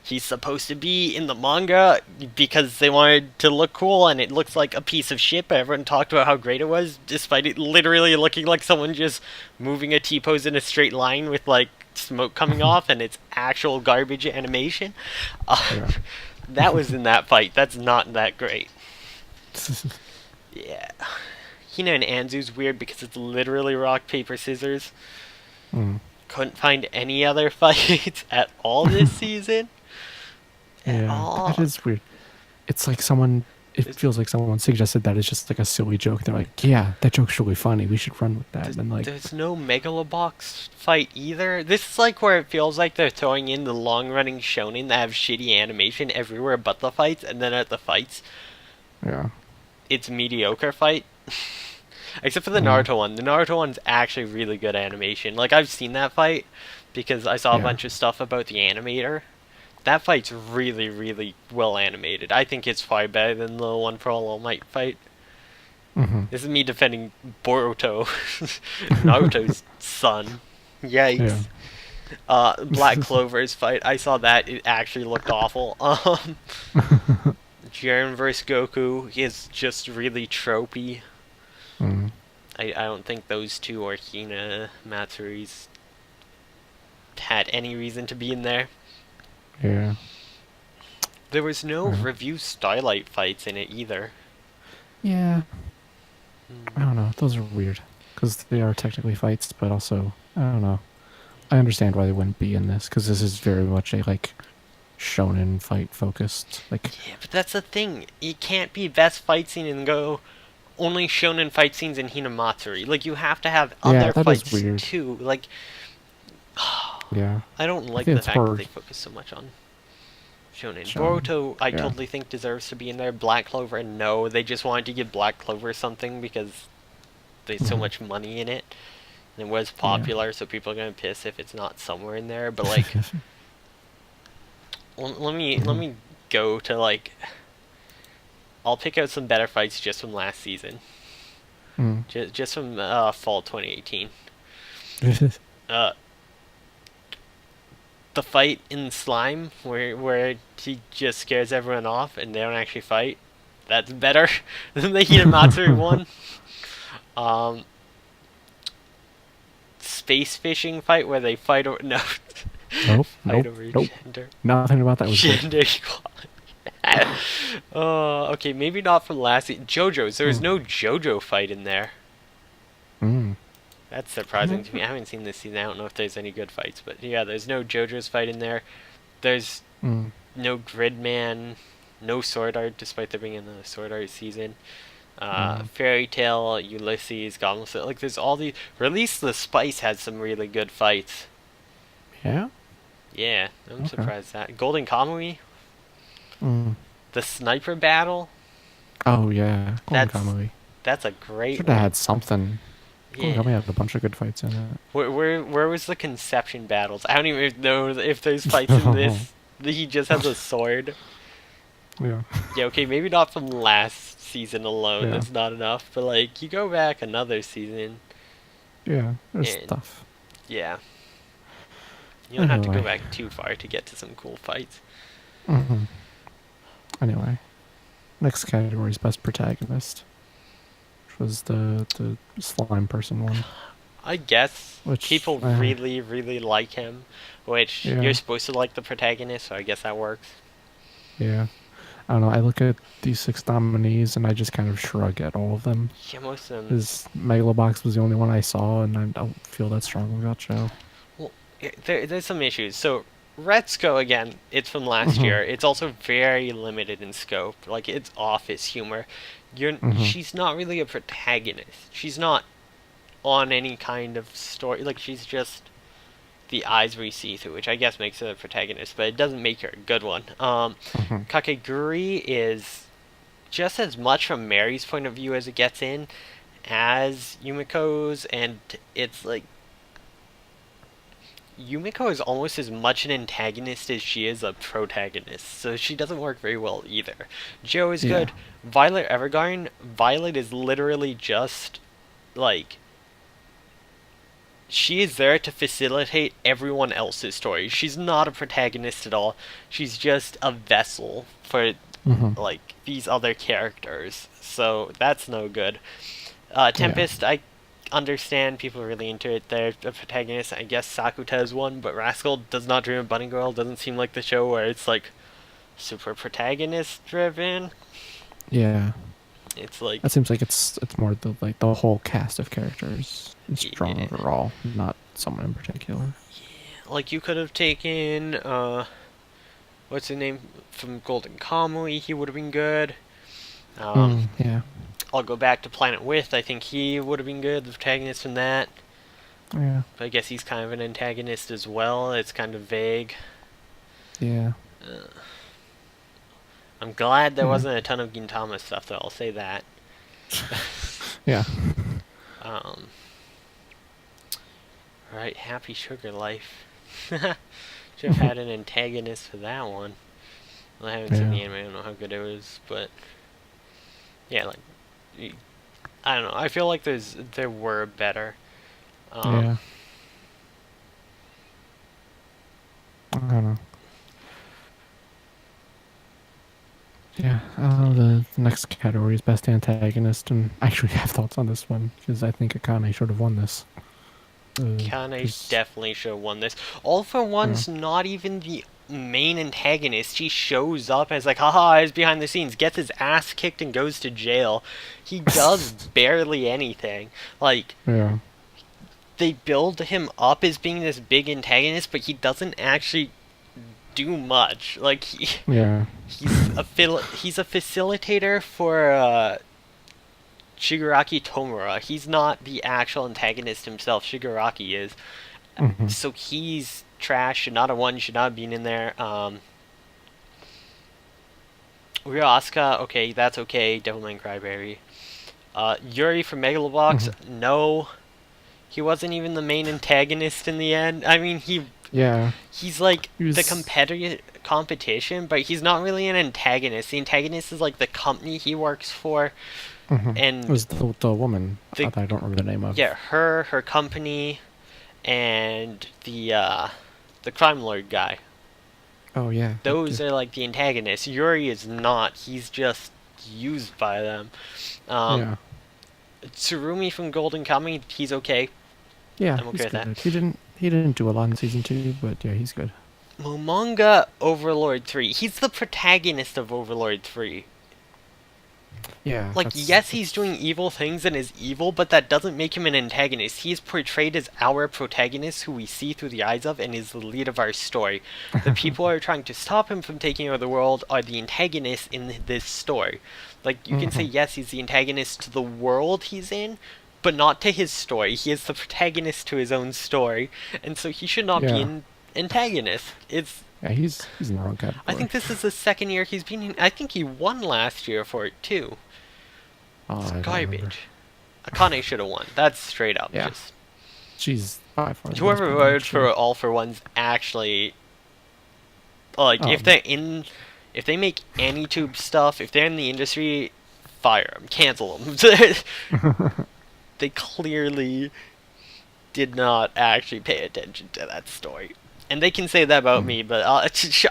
he's supposed to be in the manga because they wanted to look cool and it looks like a piece of shit, but everyone talked about how great it was despite it literally looking like someone just moving a T-pose in a straight line with like smoke coming off and it's actual garbage animation. Yeah. That was in that fight. That's not that great. Yeah. Hina and Anzu's weird because it's literally rock, paper, scissors. Mm. couldn't find any other fights at all this season. At Yeah, that all. is weird. It's like someone. It There's, feels like someone suggested that it's just like a silly joke. They're like, "Yeah, that joke's really funny. We should run with that." there's, And like, there's no Megalobox fight either. This is like where it feels like they're throwing in the long-running shonen that have shitty animation everywhere but the fights, and then at the fights, yeah, it's mediocre fight. Except for the mm, Naruto one. The Naruto one's actually really good animation. Like, I've seen that fight because I saw a yeah, bunch of stuff about the animator. That fight's really, really well animated. I think it's far better than the One for All Might fight. mm-hmm. This is me defending Boruto, Naruto's son. Yeah. Yikes. Black Clover's fight. I saw that. It actually looked awful. Jiren vs. Goku is just really tropey. Mm, I don't think those two or Hina Matsuris had any reason to be in there. yeah. There was no Yeah. review Starlight fights in it either. Yeah. I Hmm. don't know. Those are weird because they are technically fights, but also I don't know. I understand why they wouldn't be in this because this is very much a like shonen fight focused. Like, Yeah, but that's the thing. You can't be best fight scene and go only shonen fight scenes in Hinamatsuri. Like, you have to have yeah, other that is fights weird. too. Like, Yeah, I don't I like think the it's fact that they hard. focus so much on shonen. Shonen. Boruto, I Yeah. totally think deserves to be in there. Black Clover, no. They just wanted to give Black Clover something because there's so Hmm. much money in it. And it was Yeah. popular, so people are gonna piss if it's not somewhere in there. But like, let Hmm. me go to like, I'll pick out some better fights just from last season, Mm. just from fall 2018. Mm. Uh, the fight in Slime where he just scares everyone off and they don't actually fight. That's better than the Hinamatsuri one. Um, space fishing fight where they fight over no Nope. fight Nope. over Nope. gender Nothing about that was good. gender equality. Oh, okay, maybe not from last season. JoJo's. There was Mm. no JoJo fight in there. Mm. That's surprising to me. I haven't seen this season. I don't know if there's any good fights, but yeah, there's no JoJo's fight in there. There's Mm. no Gridman, no Sword Art, despite there being another Sword Art season. Mm. Fairy Tail, Ulysses, Goblin Slayer. Like, there's all these. Release the Spice had some really good fights. Yeah. Yeah, I'm Okay. surprised that. Golden Kamui, Mm. the sniper battle. Oh yeah. Golden That's Kamuy. that's a great Should have one. had something. Golden Yeah. Kamuy had a bunch of good fights in it. Where was the conception battles? I don't even know if there's fights in this. He just has a sword. Yeah. Yeah, okay, maybe not from last season alone. Yeah. That's not enough. But like, you go back another season, Yeah. There's and stuff. yeah, you don't have to go Anyway. back too far to get to some cool fights. Hmm. Anyway, next category is best protagonist, which was the slime person one. I guess Which people really, really like him, which yeah, you're supposed to like the protagonist, so I guess that works. yeah. I don't know. I look at these 6 nominees and I just kind of shrug at all of them. Yeah, most of them. Because Megalobox was the only one I saw, and I don't feel that strongly about Joe. Well, there's some issues. So, Retsuko, again, it's from last Mhm. year. It's also very limited in scope. Like, it's office humor. Mhm. She's not really a protagonist. She's not on any kind of story. Like, she's just the eyes we see through, which I guess makes her a protagonist, but it doesn't make her a good one. Mhm. Kakeguri is just as much from Mary's point of view as it gets in as Yumiko's, and it's like Yumiko is almost as much an antagonist as she is a protagonist, so she doesn't work very well either. Joe is Yeah. good. Violet Evergarden, Violet is literally just like she is there to facilitate everyone else's story. She's not a protagonist at all. She's just a vessel for Mhm. like these other characters. So that's no good. Yeah. Tempest, I understand people are really into it. They're the protagonist. I guess Sakuta is one, but Rascal Does Not Dream of Bunny Girl doesn't seem like the show where it's like super protagonist driven. Yeah. It's like That seems like it's more the like the whole cast of characters is strong yeah, overall, not someone in particular. Like, you could have taken, what's his name from Golden Kamuy, he would have been good. Yeah. I'll go back to Planet With, I think he would have been good, the protagonist from that. Yeah. But I guess he's kind of an antagonist as well, it's kind of vague. Yeah. I'm glad there Yeah. wasn't a ton of Gintama stuff, though, I'll say that. Yeah. Right, Happy Sugar Life. Should have had an antagonist for that one. Well, I haven't seen the anime, I don't know how good it was, but yeah, like, I don't know. I feel like there were better. Yeah. I don't know. Yeah, the next category is best antagonist, and I actually have thoughts on this one because I think Akane should have won this. Kane definitely should have won this. All for One's not even the main antagonist. He shows up as like, haha, he's behind the scenes, gets his ass kicked and goes to jail. He does barely anything. Like, yeah, they build him up as being this big antagonist, but he doesn't actually do much. Like, he's a facilitator for Shigaraki Tomura. He's not the actual antagonist himself. Shigaraki is. So he's trash. Should not have won. Should not have been in there. Ryo Asuka, okay, that's okay. Devilman Cryberry. Yuri from Megalobox, no. He wasn't even the main antagonist in the end. I mean, he's like the competition, but he's not really an antagonist. The antagonist is like the company he works for. And it was the woman that I don't remember the name of. Yeah, her company, and the crime lord guy. Oh yeah. Those are like the antagonists. Yuri is not. He's just used by them. Tsurumi from Golden Kamuy, he's okay. Yeah, I'm okay with that. He didn't do a lot in season 2, but yeah, he's good. Momonga Overlord 3. He's the protagonist of Overlord 3. Yeah. Like, yes, he's doing evil things and is evil, but that doesn't make him an antagonist. He's portrayed as our protagonist, who we see through the eyes of, and is the lead of our story. The people who are trying to stop him from taking over the world are the antagonists in this story. Like, you can say, yes, he's the antagonist to the world he's in, but not to his story. He is the protagonist to his own story, and so he should not be an antagonist. Yeah, he's in the wrong category. I think this is the second year he's been in. I think he won last year for it, too. It's garbage. Akane should have won. That's straight up. Yeah. She's by far. Whoever voted for All for One's actually, like, if they make any tube stuff, if they're in the industry, fire them, cancel them. They clearly did not actually pay attention to that story. And they can say that about me, but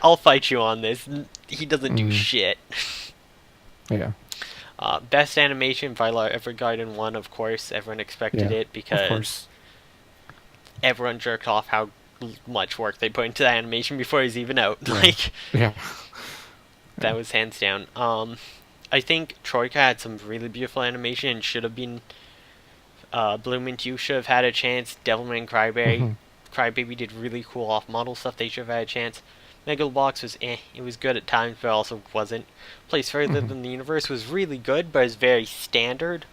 I'll fight you on this. He doesn't do shit. Yeah. Best animation, Violet Evergarden won, of course. Everyone expected it because everyone jerked off how much work they put into the animation before it was even out. That was hands down. I think Troika had some really beautiful animation and should have been. Bloom and You should have had a chance. Devilman Crybaby did really cool off-model stuff. They should have had a chance. Megalobox was it was good at times, but also wasn't. Place Further Than the Universe was really good, but it's very standard.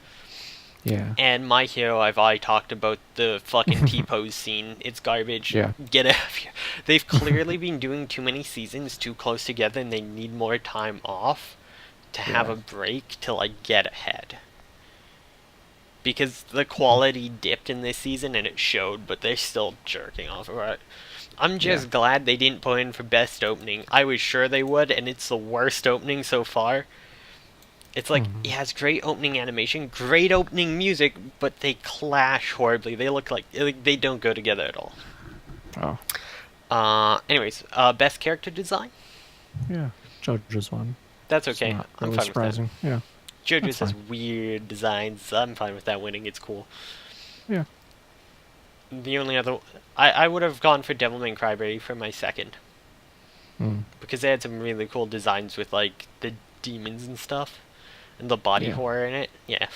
Yeah. And My Hero, I've already talked about the fucking T-pose scene. It's garbage. Yeah. Get out of here. They've clearly been doing too many seasons too close together, and they need more time off to have a break to, like, get ahead. Because the quality dipped in this season, and it showed, but they're still jerking off of it. I'm just glad they didn't put in for best opening. I was sure they would, and it's the worst opening so far. It's like, it has great opening animation, great opening music, but they clash horribly. They look like they don't go together at all. Anyways, best character design? Yeah, JoJo's one. That's okay. I'm fine surprising. with that. Yeah. JoJo's has weird designs. I'm fine with that winning. It's cool. Yeah. The only other... I would have gone for Devilman Crybaby for my second. Because they had some really cool designs with, like, the demons and stuff. And the body horror in it. Yeah.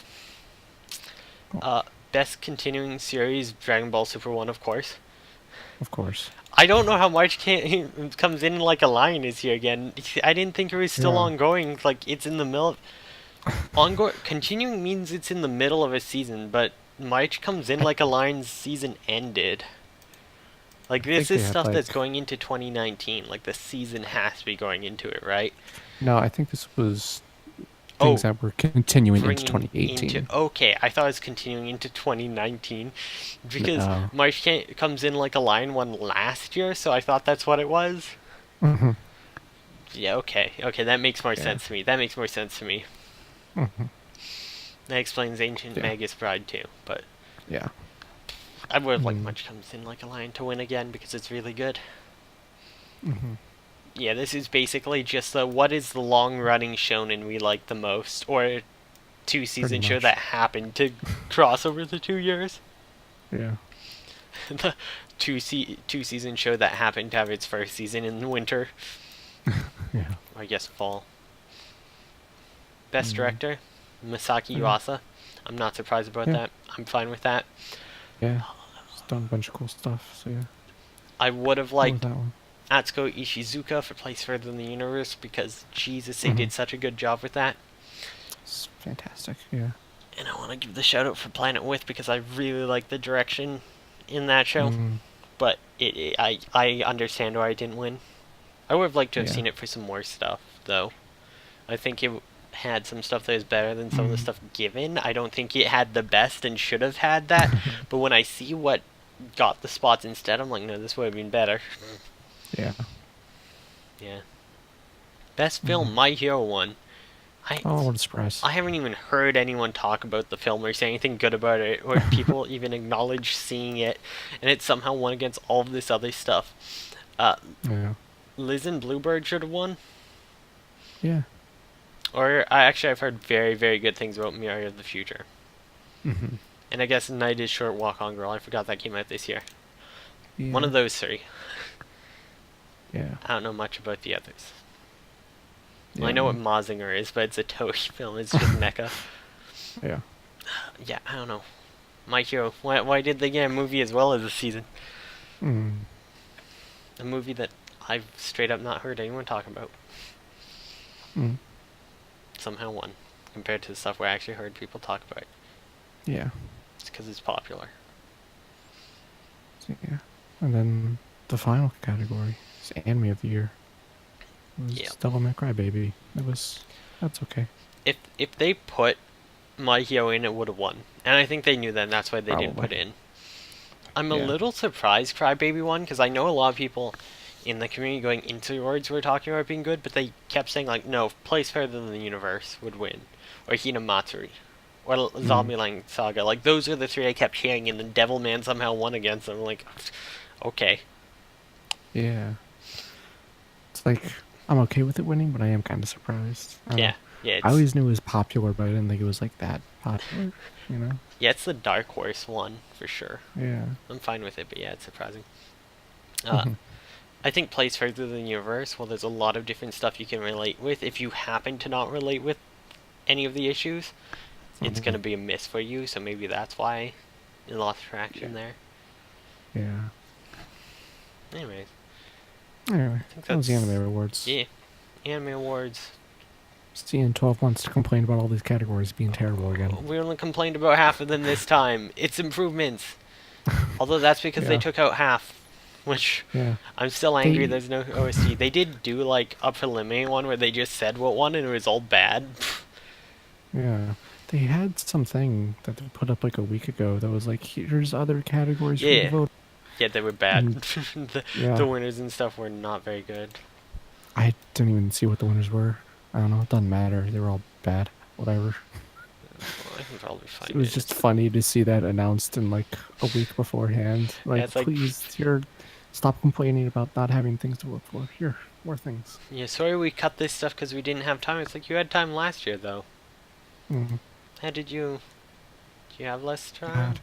best continuing series, Dragon Ball Super 1, of course. Of course. I don't know how March can't, comes in like a lion is here again. I didn't think it was still Yeah. ongoing. Like, it's in the middle of... Ongoing, continuing means it's in the middle of a season, but March comes in I, like a lion's season ended. Like, I this think is they had stuff that's like going into 2019. Like, the season has to be going into it, right? no, I think this was things Oh, that were continuing into bringing into... 2018. Okay, I thought it was continuing into 2019. Because No. March comes in like a lion one last year, so I thought that's what it was. Hmm. Yeah, okay. Okay, that makes more Yeah. sense to me. That makes more sense to me. Hmm. That explains Ancient Yeah. Magus Bride too, but Yeah. I would have liked Mm. Much Comes In Like a Lion to win again because it's really good. Hmm. Yeah, this is basically just the what is the long running shonen we like the most, or two Pretty season show much. that happened to cross over the 2 years. Yeah. The two season show that happened to have its first season in the winter, Yeah. or I guess fall. Best Mm. director, Masaki Yeah. Yuasa. I'm not surprised about Yeah. that. I'm fine with that. Yeah. It's done a bunch of cool stuff. So yeah. I would have Go with liked that one. Atsuko Ishizuka for Place Further in the Universe because Jesus, they Hmm. did such a good job with that. It's fantastic. Yeah. And I want to give the shout out for Planet With because I really like the direction in that show. Mm. But I understand why it didn't win. I would have liked to have Yeah. seen it for some more stuff, though. I think it had some stuff that was better than some of the Mm. stuff given. I don't think it had the best and should have had that. But when I see what got the spots instead, I'm like, no, this would have been better. Yeah. Yeah. Best Hmm. film, My Hero won. I Oh, what a surprise. I haven't even heard anyone talk about the film or say anything good about it, or people even acknowledge seeing it, and it somehow won against all of this other stuff. Uh, Yeah. Liz and Bluebird should have won. Yeah. Or I've heard very, very good things about Mirror of the Future. Hmm. And I guess Night is Short, Walk On Girl. I forgot that came out this year. Yeah. One of those three. Yeah. I don't know much about the others. Yeah. Well, I know what Mazinger is, but it's a Toei film. It's just mecha. Yeah. Yeah, I don't know. My Hero. Why did they get a movie as well as a season? Mm. A movie that I've straight up not heard anyone talk about. Mm. Somehow won. Compared to the stuff where I actually heard people talk about it. Yeah. It's because it's popular. So, yeah. And then the final category is Anime of the Year. It was Yeah. Devil May Cry Baby. That's okay. If they put My Hero in, it would have won. And I think they knew that, and that's why they didn't put Probably. it in. I'm a Yeah. little surprised Crybaby won, because I know a lot of people in the community going into awards were talking about being good, but they kept saying, like, no, Place Further than the Universe would win. Or Hinamatsuri. Or Mm. Zombieland Saga. Like, those are the three I kept hearing, and then Devilman somehow won against them. Like, okay. Yeah. It's like, I'm okay with it winning, but I am kind of surprised. I don't Yeah. know. Yeah, I it's... always knew it was popular, but I didn't think it was like that popular, you know? Yeah, it's the Dark Horse one, for sure. Yeah. I'm fine with it, but yeah, it's surprising. Mhm. I think Place Further than the Universe, well, there's a lot of different stuff you can relate with. If you happen to not relate with any of the issues, it's going to Mhm. be a miss for you, so maybe that's why it lost Yeah. traction there. Yeah. Anyways, Anyway, I think that was the that's... Anime Awards. Yeah, Anime Awards. See you in 12 months to complain about all these categories being terrible again. We only complained about half of them this time. It's improvements. Although that's because they Yeah. took out half, which Yeah. I'm still angry They there's no OST. They did do like a preliminary one where they just said what one and it was all bad. Yeah. They had something that they put up like a week ago that was like, here's other categories for you to Yeah. vote. Yeah, they were bad. And the, yeah, the winners and stuff were not very good. I didn't even see what the winners were. I don't know. It doesn't matter. They were all bad. Whatever. Well, I can probably find It was just funny to see that announced in like a week beforehand. Like, it's like, please, here, stop complaining about not having things to vote for. Here, more things. yeah, sorry we cut this stuff because we didn't have time. It's like you had time last year though. Mm. How did you? Do you have less time? God.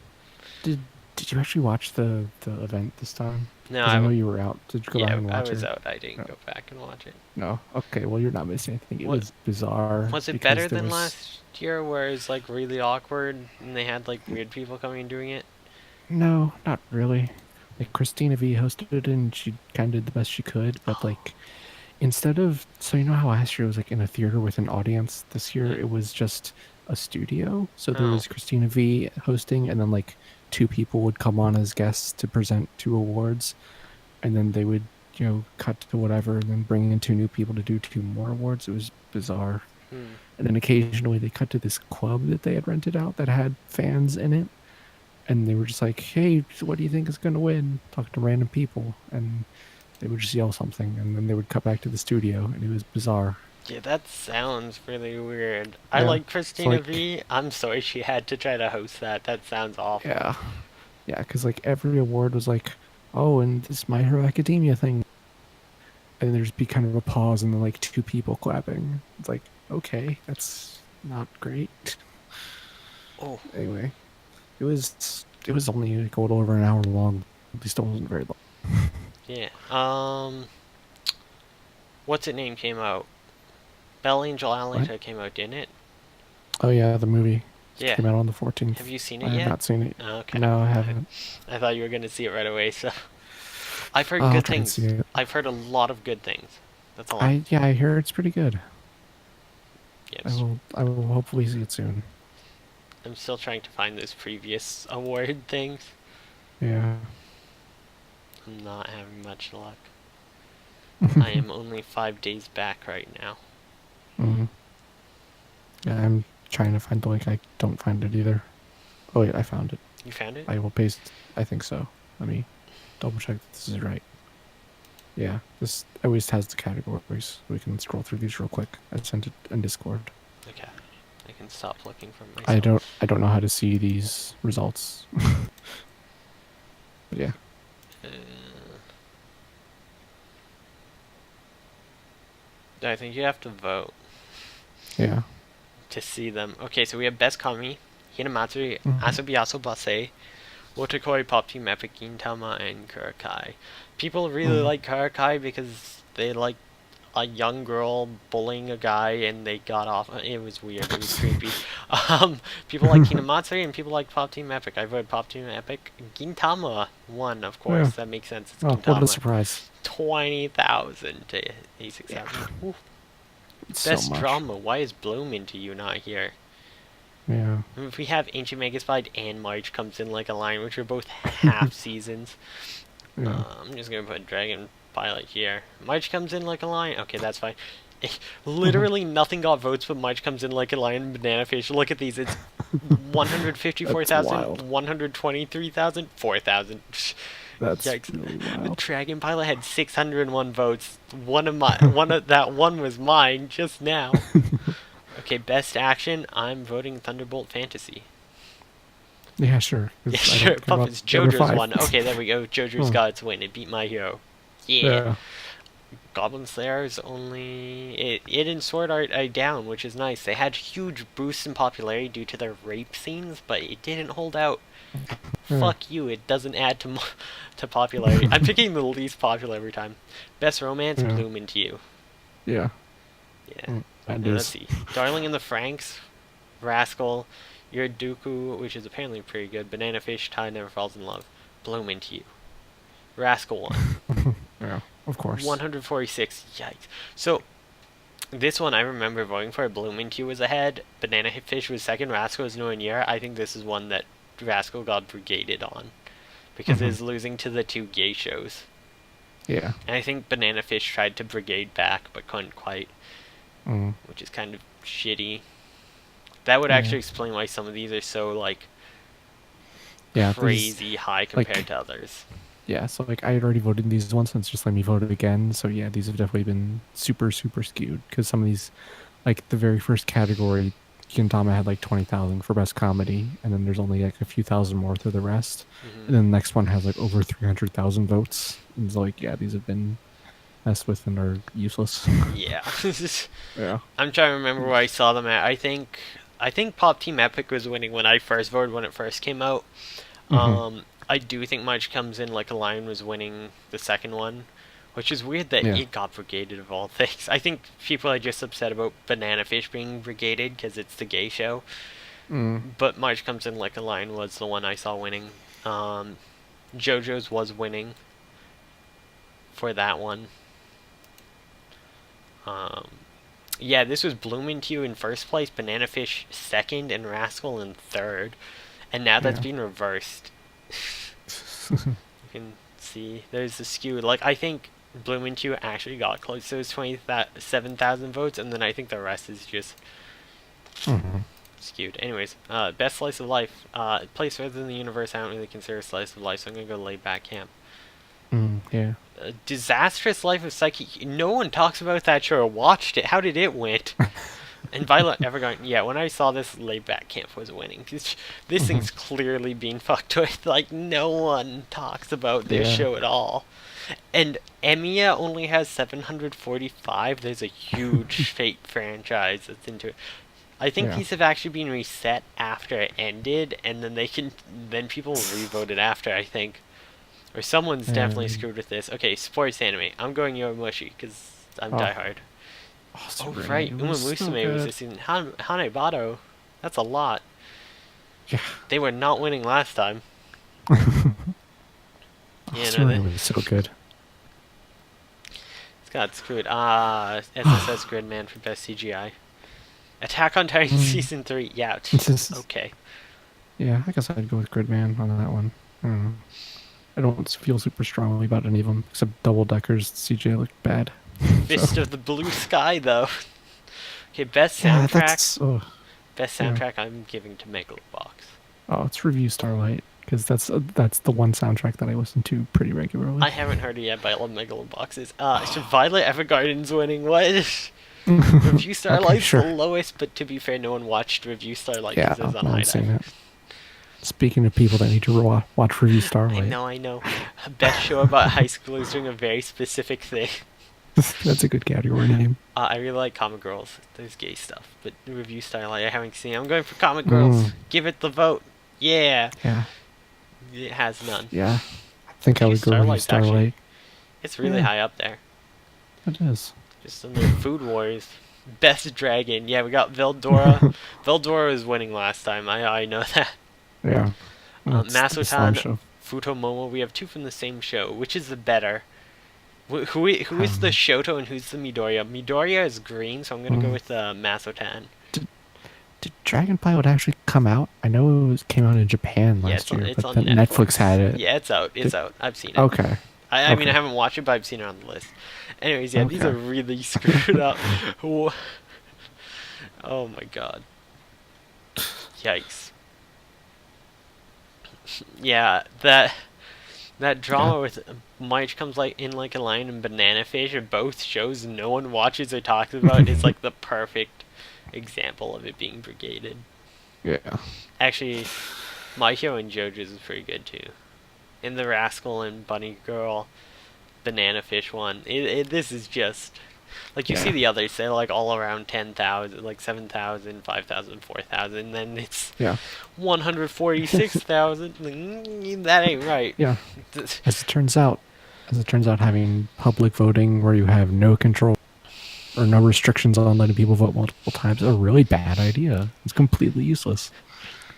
Did Did you actually watch the event this time? No, Because I know you were out. Did you go back yeah, and I watch was it? out. I didn't No. go back and watch it. No. Okay. Well, you're not missing anything. It What was bizarre was it because better there than was last year, where it's like really awkward and they had like weird people coming and doing it? no, not really. Like Christina V hosted it and she kind of did the best she could, but Oh, like instead of so you know how last year was like in a theater with an audience, this year mm, it was just a studio. So there oh, was Christina V hosting, and then like two people would come on as guests to present two awards, and then they would cut to whatever, and then bring in two new people to do two more awards. It was bizarre. hmm. And then occasionally they cut to this club that they had rented out that had fans in it, and they were just like, "Hey, so what do you think is going to win?" Talking to random people, and they would just yell something, and then they would cut back to the studio, and it was bizarre. Yeah, that sounds really weird. I Yeah. like So Christina like, V. I'm sorry she had to try to host that. That sounds awful. yeah, yeah, because like every award was like, "Oh, and this My Hero Academia thing," and there'd just be kind of a pause, and then like two people clapping. It's like, okay, that's not great. Oh, Anyway, it was only like a little over an hour long. At least it wasn't very long. yeah. What's it name came out? Bell Angel What? Alita came out, didn't it? Oh yeah, the movie Yeah. came out on the Have 14th. you seen I it have yet? not seen it. Okay. No, I I, haven't. I thought you were gonna see it right away. So I've heard I'll good try and see things. it. I've heard a lot of good things. That's all. I hear it's pretty good. Yes. I will hopefully see it soon. I'm still trying to find those previous award things. Yeah. I'm not having much luck. I am only 5 days back right now. Hmm. Yeah, I'm trying to find the link. I don't find it either. Oh wait, I found it. You found it? I will paste. I think so. Let me double check that this is right. Yeah, this always has the categories. We can scroll through these real quick. I sent it in Discord. Okay. I can stop looking for I don't myself. I don't know how to see these results. But yeah. Uh, I think you have to vote Yeah. to see them. Okay, so we have Best Kami, Hinamatsuri, Hmm. Asobi Asobase, Wotakoi, Pop Team Epic, Gintama, and Kurakai. People really Hmm. like Kurakai because they like a young girl bullying a guy and they got off. It was weird. It was creepy. People like Hinamatsuri and people like Pop Team Epic. I voted Pop Team Epic. Gintama won, of course. Yeah. That makes sense. It's Oh, what a Gintama. surprise. 20,000 to Yeah. A67. Ooh. It's so Best much. drama. Why is Bloom into you not here? Yeah. If we have Ancient Megaspide and March comes in like a line, which are both half seasons. Yeah. I'm just gonna put Dragon Pilot here. March comes in like a lion. Okay, that's fine. Literally nothing got votes, but March comes in like a lion and Banana Fish. Look at these. It's That's 154,000, wild. 123,000, 4,000. That's Yikes. really wild. Dragon Pilot had 601 votes. One of that one was mine just now. Okay, best action. I'm voting Thunderbolt Fantasy. Yeah, sure. Yeah, 'Cause I sure. don't care about Puppets. the other JoJo's five. one. Okay, there we go. JoJo's Hmm. got its win. It beat My Hero. Yeah. Yeah. Goblin Slayer is only it and Sword Art are down, which is nice. They had huge boosts in popularity due to their rape scenes, but it didn't hold out. Yeah. Fuck you! It doesn't add to to popularity. I'm picking the least popular every time. Best romance, Yeah. Bloom into You. Yeah. Yeah. Mm, that And let's is. see. Darling in the Franks, Rascal, Yurduku, which is apparently pretty good. Banana Fish, Tide Never Falls in Love. Bloom into You. Rascal one. Yeah. Of course. 146. Yikes. So this one I remember voting for. Bloom into You was ahead. Banana Fish was second. Rascal was nowhere near. I think this is one that Rascal got brigaded on because it Hmm. is losing to the two gay shows. Yeah. And I think Banana Fish tried to brigade back but couldn't quite, Mm. which is kind of shitty. That would Yeah. actually explain why some of these are so like Yeah. crazy high compared Like, to others. yeah. So like, I had already voted in these ones, and it's just let me vote it again. So yeah, these have definitely been super super skewed because some of these, like the very first category, Gintama had like 20,000 for best comedy, and then there's only like a few thousand more to the rest, Hmm. and then the next one has like over 300,000 votes. And it's like, yeah, these have been messed with and are useless. Yeah. Yeah. I'm trying to remember where I saw them at. I think Pop Team Epic was winning when I first voted when it first came out. Hmm. Um, I do think March Comes In Like a Lion was winning the second one, which is weird that Yeah. it got brigaded of all things. I think people are just upset about Banana Fish being brigaded because it's the gay show. Mm. But March Comes In Like a Lion was the one I saw winning. JoJo's was winning for that one. Um, yeah, this was Bloom Into You in first place, Banana Fish second, and Rascal in third. And now that's Yeah. been reversed. You can see there's a skew. Like, I think Bloom Into You actually got close to those 27,000 votes, and then I think the rest is just Mm-hmm. skewed. Anyways, best slice of life. Place further in the universe, I don't really consider slice of life, so I'm gonna go Laid Back Camp. Yeah. Disastrous Life of Psyche. No one talks about that show or watched it. How did it win? And Violet Evergarden. Yeah, when I saw this, Laid Back Camp was winning. This Mm-hmm. thing's clearly being fucked with. Like, no one talks about this Yeah. show at all. And Emiya only has 745. There's a huge Fate franchise that's into it. I think Yeah. these have actually been reset after it ended, and then people revoted after, I think. Or someone's definitely screwed with this. Okay, sports anime. I'm going Yoramushi, because I'm diehard. Oh, Super right. Anime Uma was so Musume was good. this season. Hanebado. That's a lot. Yeah. They were not winning last time. Yeah, Super no, Anime was so good. it's got screwed. SSS Gridman for best CGI. Attack on Titan Season 3. Yeah, okay. Yeah, I guess I'd go with Gridman on that one. I don't know. I don't feel super strongly about any of them, except Double Decker's CJ looked bad. Fist of the Blue Sky, though. Okay, best Yeah, soundtrack. that's... Best yeah. soundtrack I'm giving to Megalobox. Oh, it's Review Starlight, because that's the one soundtrack that I listen to pretty regularly. I haven't heard it yet, but I love Megaloboxes. So Violet Evergarden's winning. What? Review Starlight's sure. the lowest, but to be fair, no one watched Review Starlight Yeah, because it was on no High one's seen Dive. it. Speaking of people that need to watch Review Starlight. I know. Best show about high schoolers doing a very specific thing. That's a good category name. I really like Comic Girls. There's gay stuff, but the Review Starlight I haven't seen. I'm going for Comic Girls. Give it the vote. Yeah. Yeah. It has none. Yeah. I think I would go Review Starlight. It's really high up there. It is. Just in the Food Wars. Best Dragon. Yeah, we got Veldora. Veldora was winning last time. I know that. Yeah. Masutan, Futomomo. We have two from the same show. Which is the better? Who is the Shoto and who's the Midoriya? Midoriya is green, so I'm gonna go with Masutan. Did Dragon Pilot actually come out? I know it came out in Japan last year, it's but on then Netflix had it. Yeah, it's out. It's out. I've seen it. Okay. I mean, I haven't watched it, but I've seen it on the list. Anyways, yeah, these are really screwed up. Oh my god. Yikes. Yeah, that drama with March Comes in Like a Lion and Banana Fish are both shows no one watches or talks about. It's like the perfect example of it being brigaded. Yeah. Actually, My Hero and JoJo's is pretty good too. In the Rascal and Bunny Girl Banana Fish one, this is just like you see the others, they're like all around 10,000, like 7,000, 5,000, 4,000. Then it's 146,000. That ain't right. Yeah. As it turns out, having public voting where you have no control or no restrictions on letting people vote multiple times is a really bad idea. It's completely useless.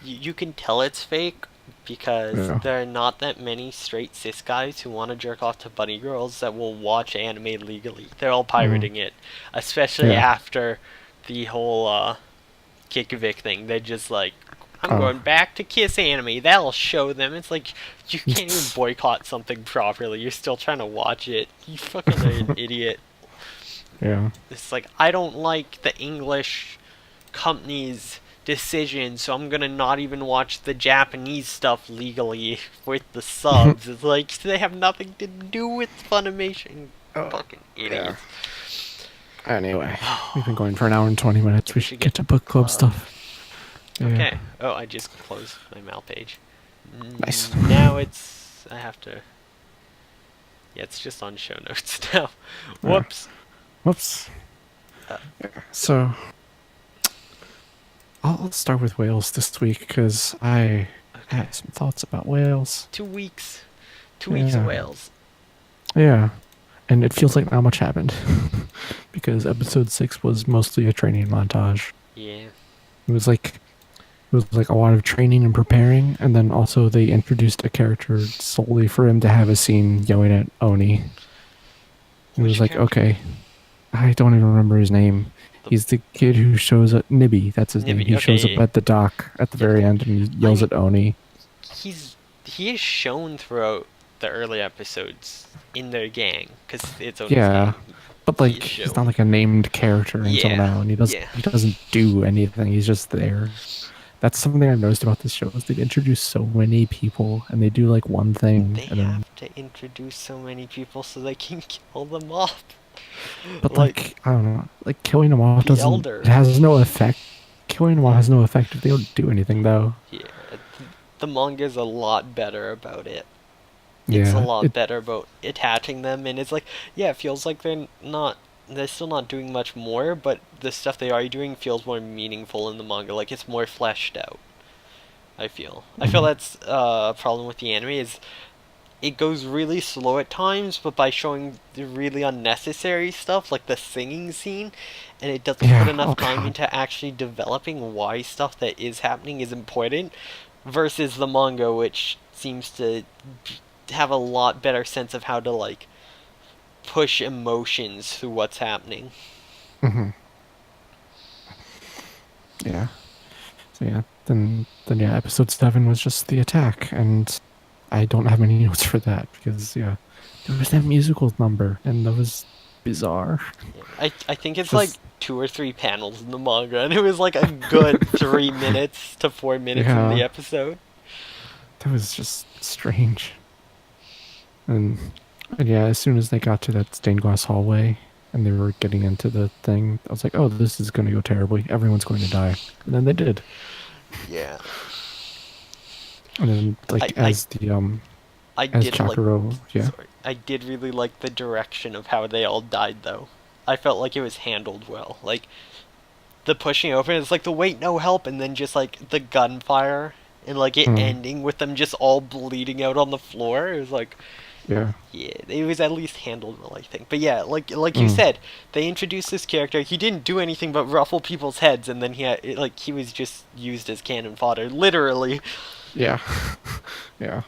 You can tell it's fake because there are not that many straight cis guys who want to jerk off to bunny girls that will watch anime legally. They're all pirating it, especially after the whole Kick Vic thing. They're just like, I'm going back to Kiss anime. That'll show them. It's like, you can't even boycott something properly. You're still trying to watch it. You fucking are an idiot. Yeah. It's like, I don't like the English company's decision, so I'm gonna not even watch the Japanese stuff legally with the subs. It's like, they have nothing to do with Funimation. Fucking idiots. Anyway, we've been going for an hour and 20 minutes. We should get to book club stuff. Okay. Oh, I just closed my mail page. Nice. Now it's... I have to... Yeah, it's just on show notes now. Whoops. Whoops. So, I'll start with Wales this week because I I have some thoughts about whales. 2 weeks. 2 weeks of Yeah. whales. Yeah. And it feels like not much happened because episode 6 was mostly a training montage. Yeah. It was like a lot of training and preparing, and then also they introduced a character solely for him to have a scene yelling at Oni. It was Which like, character? okay, I don't even remember his name. The He's the kid who shows up. Nibby, that's his name. Nibby. He shows up Okay. at the dock at the Yeah. very end and he yells I at Oni. he is shown throughout the early episodes in their gang because it's Oni's Yeah, gang. but He like is he's not shown. like a named character until Yeah. now, and Yeah. he doesn't do anything. He's just there. That's something I've noticed about this show is they introduce so many people and they do like one thing They and then have to introduce so many people so they can kill them off. but Like like I don't know, like killing them off the doesn't Elder. it has no effect. Killing them off has no effect if they don't do anything though. Yeah. The manga's a lot better about it. It's a Yeah, lot it better about attaching them, and it's like, yeah, it feels like they're still not doing much more, but the stuff they are doing feels more meaningful in the manga. Like it's more fleshed out. I feel mhm. that's a problem with the anime is it goes really slow at times, but by showing the really unnecessary stuff like the singing scene, and it doesn't put Yeah, oh enough time god. into actually developing why stuff that is happening is important, versus the manga, which seems to have a lot better sense of how to like push emotions through what's happening. Hmm. Yeah. So yeah, then yeah, episode 7 was just the attack, and I don't have any notes for that because yeah, there was that musical number, and that was bizarre. Yeah. I think it's like Just 2 or 3 panels in the manga, and it was like a good 3 minutes to 4 minutes in the yeah, episode. that was just strange. And and yeah, as soon as they got to that stained glass hallway and they were getting into the thing, I was like, oh, this is going to go terribly. Everyone's going to die, and then they did. Yeah. And then I like I I as did like Chakuro, yeah, sorry. I did really like the direction of how they all died though. I felt like it was handled well. Like the pushing open, it's like the wait no help and then just like the gunfire and like it mm, ending with them just all bleeding out on the floor. It was like yeah, yeah, it was at least handled well, I think. But yeah, like you mm, said, they introduced this character. He didn't do anything but ruffle people's heads, and then he was just used as cannon fodder, literally. yeah, yeah.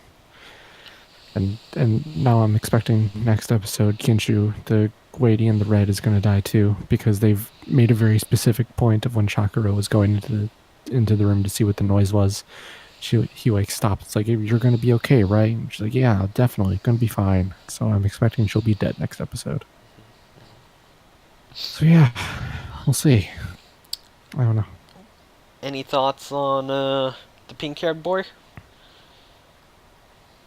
And now I'm expecting next episode Kinshu, the lady in the red, is gonna die too because they've made a very specific point of when Chakura was going into the room to see what the noise was. He like stopped. It's like you're gonna be okay, right? And she's like, yeah, definitely, gonna be fine. So I'm expecting she'll be dead next episode. So yeah, we'll see. I don't know. Any thoughts on the pink-haired boy?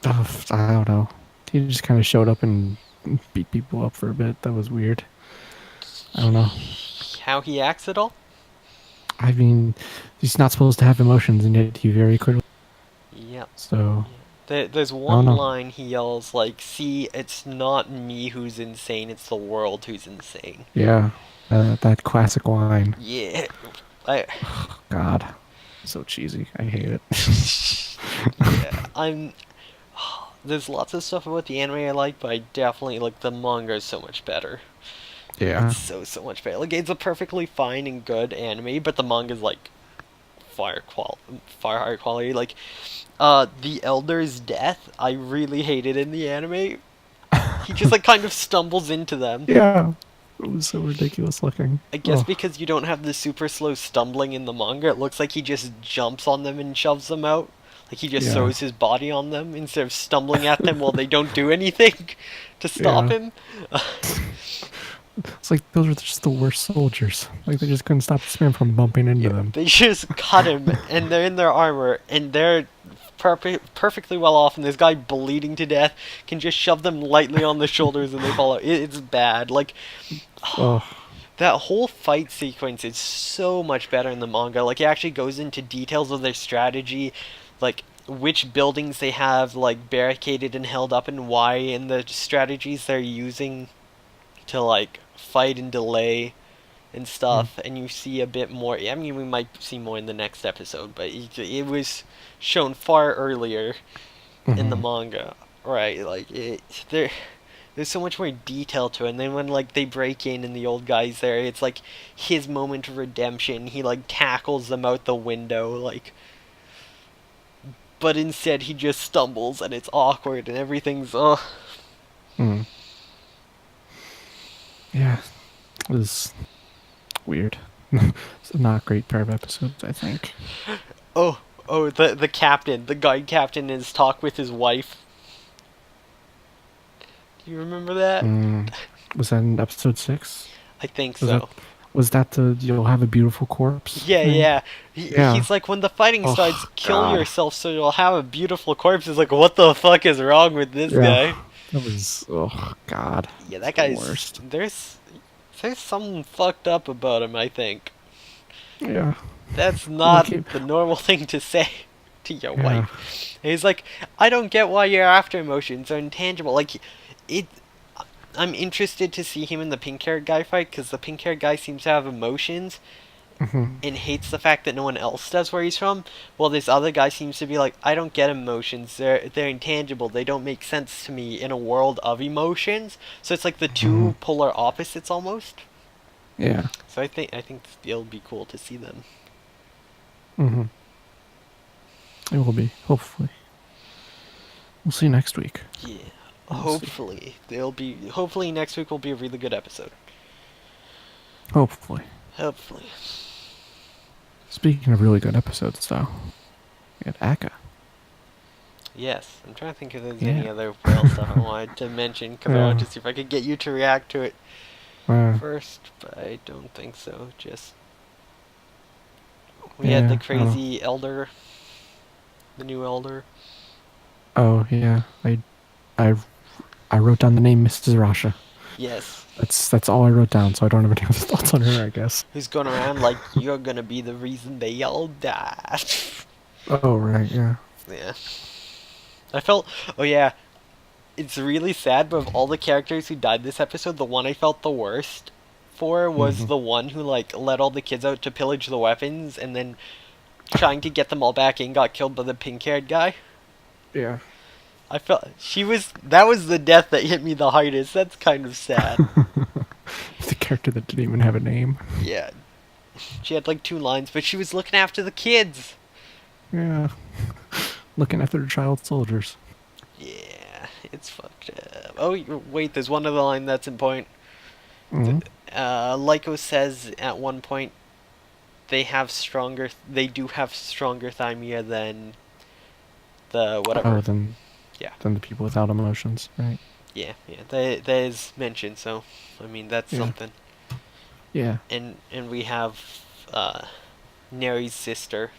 I don't know. He just kind of showed up and beat people up for a bit. That was weird. I don't know. How he acts at all? I mean, he's not supposed to have emotions, and yet he very clearly. Yep. So There's I don't one know. line he yells like, "See, it's not me who's insane; it's the world who's insane." Yeah, that classic line. Yeah, I God, so cheesy. I hate it. yeah, I'm. There's lots of stuff about the anime I like, but I definitely like the manga is so much better. Yeah. It's so much better. Like it's a perfectly fine and good anime, but the manga's like far higher quality. Like the Elder's death, I really hated in the anime. He just like kind of stumbles into them. Yeah. It was so ridiculous looking. I guess Oh, because you don't have the super slow stumbling in the manga, it looks like he just jumps on them and shoves them out. Like he just yeah. throws his body on them instead of stumbling at them while they don't do anything to stop Yeah. him. It's like those are just the worst soldiers. Like they just couldn't stop the man from bumping into Yeah, them. they just cut him, and they're in their armor, and they're perfectly well off, and this guy bleeding to death can just shove them lightly on the shoulders, and they fall out. It's bad. Like Oh, that whole fight sequence is so much better in the manga. Like it actually goes into details of their strategy, like which buildings they have like barricaded and held up, and why, and the strategies they're using to like fight and delay and stuff, and you see a bit more. I mean, we might see more in the next episode, but it was shown far earlier in the Mm-hmm. manga, right? Like there's so much more detail to it. And then when like they break in and the old guy's there, it's like his moment of redemption. He like tackles them out the window, like, but instead he just stumbles and it's awkward and everything's Mm. Yeah, it was weird. It's a not great pair of episodes, I think. oh the captain, the guide captain, in his talk with his wife. Do you remember that? Mm. Was that in episode 6? I think Was that so. was that the "you'll have a beautiful corpse" Yeah, thing? yeah. Yeah. He's like, when the fighting starts, Oh kill God. yourself so you'll have a beautiful corpse. Is like, what the fuck is wrong with this Yeah. guy? That was, oh God. Yeah, that It's the guy's worst. there's something fucked up about him. I think Yeah. that's Like not the normal thing to say to your yeah. wife. And he's like, I don't get why your after emotions are intangible. Like, it. I'm interested to see him in the pink-haired guy fight because the pink-haired guy seems to have emotions Hmm. and hates the fact that no one else does where he's from. Well, this other guy seems to be like, I don't get emotions. They're intangible. They don't make sense to me in a world of emotions. So it's like the Hmm. two polar opposites almost. Yeah. So I think it'll be cool to see them. Hmm. It will be. Hopefully. We'll see next week. Yeah. We'll see. Hopefully next week will be a really good episode. Hopefully. Hopefully. Speaking of really good episodes, though, we had Akka. Yes. I'm trying to think if there's Yeah. any other whale stuff I wanted to mention because I wanted Yeah. to see if I could get you to react to it Uh, first, but I don't think so. Just we had yeah. the I don't know. crazy elder, the new elder. Oh yeah. I I wrote down the name Mrs. Rasha. Yes. That's all I wrote down, so I don't have any other thoughts on her, I guess. Who's going around like, you're gonna be the reason they all die. Oh right, yeah. Yeah. I felt. Oh yeah. It's really sad, but of all the characters who died this episode, the one I felt the worst for was Hmm. the one who like let all the kids out to pillage the weapons and then trying to get them all back in got killed by the pink-haired guy. Yeah. I felt that was the death that hit me the hardest. That's kind of sad. The character that didn't even have a name. Yeah. She had like 2 lines, but she was looking after the kids. Yeah. Looking after the child soldiers. Yeah, it's fucked up. Oh, wait, there's one other line that's in point. Hmm. Lyko says at one point they do have stronger thymia than the whatever. Oh, then Yeah, the people without emotions, right? yeah, that is mentioned. So, I mean, that's Yeah. something. Yeah. And we have Neri's sister,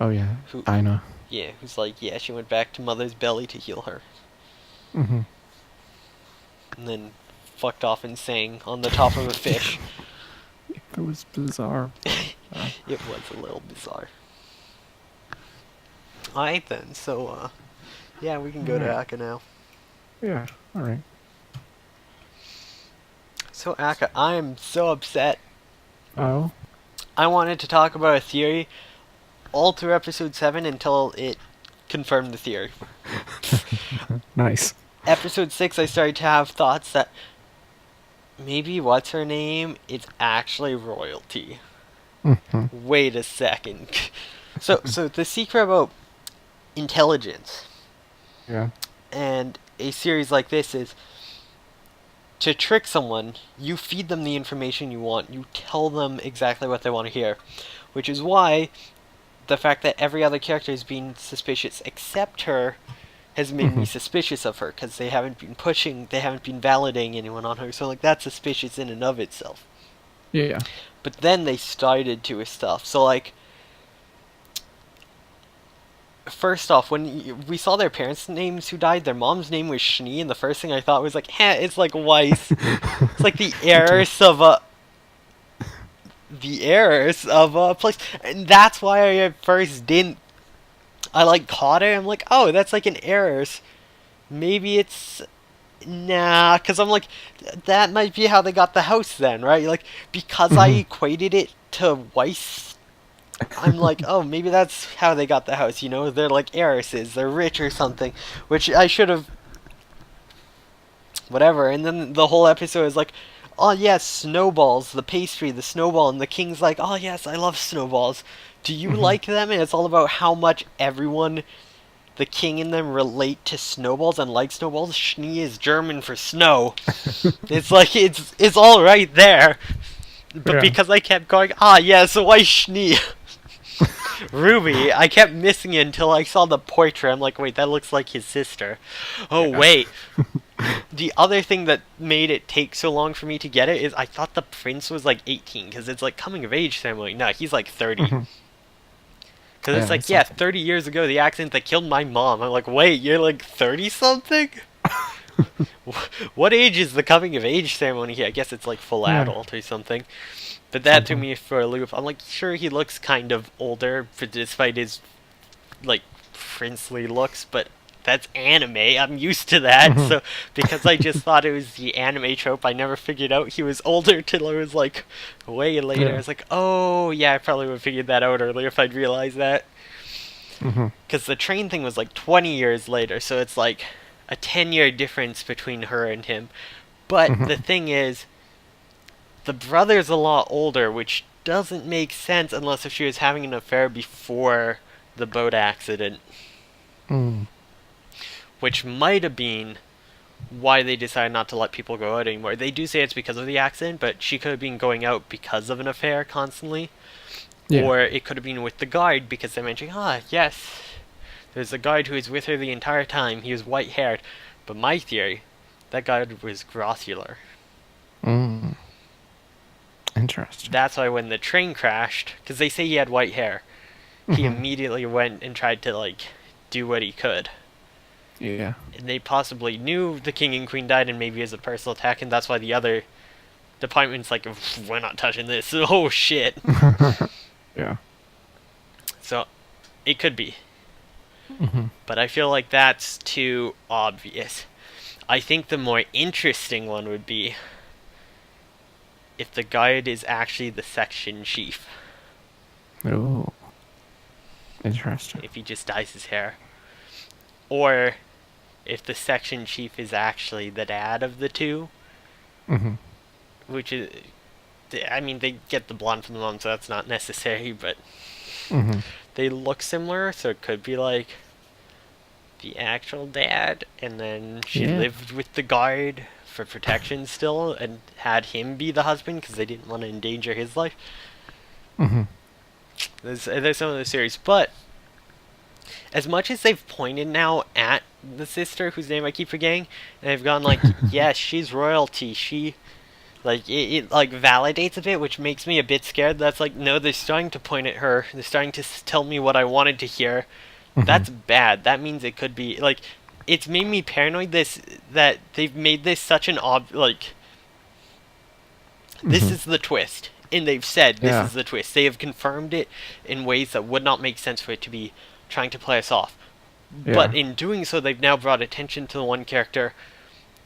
Oh yeah. who I know. yeah, who's like, yeah, she went back to Mother's belly to heal her, Hmm. and then fucked off and sang on the top of a fish. It was bizarre. It was a little bizarre. Alright then, so yeah, we can go to Alright. Akka now. Yeah. All right. So Akka, I am so upset. Oh. I wanted to talk about a theory all through episode 7 until it confirmed the theory. Nice. Episode 6 I started to have thoughts that maybe what's her name is actually royalty. Hmm. Wait a second. So the secret about intelligence Yeah. and a series like this is to trick someone, you feed them the information you want, you tell them exactly what they want to hear. Which is why the fact that every other character is being suspicious except her has made me suspicious of her, because they haven't been validating anyone on her, so like that's suspicious in and of itself. Yeah. But then they started to with stuff, so like, first off, when we saw their parents' names who died, their mom's name was Schnee, and the first thing I thought was like, it's like Weiss. It's like the heiress of a place, and that's why I at first didn't. I like caught it. I'm like, oh, that's like an heiress. Maybe it's Nah, because I'm like, that might be how they got the house then, right? Like, because I Hmm. equated it to Weiss, I'm like, oh, maybe that's how they got the house, you know? They're like heiresses, they're rich or something, which I should have, whatever. And then the whole episode is like, oh, yes, snowballs, the pastry, the snowball, and the king's like, oh, yes, I love snowballs. Do you Hmm. like them? And it's all about how much everyone, the king and them, relate to snowballs and like snowballs. Schnee is German for snow. It's like it's all right there, but Yeah. because I kept going, ah, yes, why Schnee? Ruby, I kept missing it until I saw the portrait. I'm like, wait, that looks like his sister. Oh, Yeah. wait. The other thing that made it take so long for me to get it is I thought the prince was like 18 because it's like coming of age ceremony. No, he's like 30. Hmm. Because it's Yeah, like, it's yeah, something. 30 years ago, the accident that killed my mom. I'm like, wait, you're like 30 something? What age is the coming of age ceremony here? I guess it's like full Yeah, adult or something. But that threw something. me for a loop. I'm like, sure, he looks kind of older, despite his like princely looks, but that's anime. I'm used to that. Hmm. So because I just thought it was the anime trope, I never figured out he was older till I was like way later. I Yeah. was like, oh yeah, I probably would have figured that out earlier if I'd realized that. Hmm. Because the train thing was like 20 years later, so it's like a 10-year difference between her and him. But Hmm. the thing is, the brother's a lot older, which doesn't make sense unless if she was having an affair before the boat accident, Mm. which might have been why they decided not to let people go out anymore. They do say it's because of the accident, but she could have been going out because of an affair constantly, Yeah. or it could have been with the guard because they mentioned, ah, yes, there's a guard who was with her the entire time. He was white haired, but my theory, that guard was grossular. Mm. Interesting. That's why when the train crashed, because they say he had white hair, he Hmm. immediately went and tried to like do what he could. Yeah. And they possibly knew the king and queen died, and maybe as a personal attack, and that's why the other department's like, we're not touching this. Oh shit. Yeah. So it could be, Hmm. but I feel like that's too obvious. I think the more interesting one would be if the guard is actually the section chief. Oh, interesting. If he just dyes his hair, or if the section chief is actually the dad of the two, Hmm. which is, I mean, they get the blonde from the mom, so that's not necessary, but Hmm. they look similar, so it could be like the actual dad, and then she Yeah. lived with the guard for protection still, and had him be the husband because they didn't want to endanger his life. Hmm. There's some of the series, but as much as they've pointed now at the sister whose name I keep forgetting, and they've gone like, yes, she's royalty. She like it like validates a bit, which makes me a bit scared. That's like, no, they're starting to point at her. They're starting to tell me what I wanted to hear. Hmm. That's bad. That means it could be like it's made me paranoid. This that they've made this such an like this Hmm. is the twist. And they've said this Yeah. is the twist. They have confirmed it in ways that would not make sense for it to be trying to play us off. But Yeah. in doing so, they've now brought attention to the one character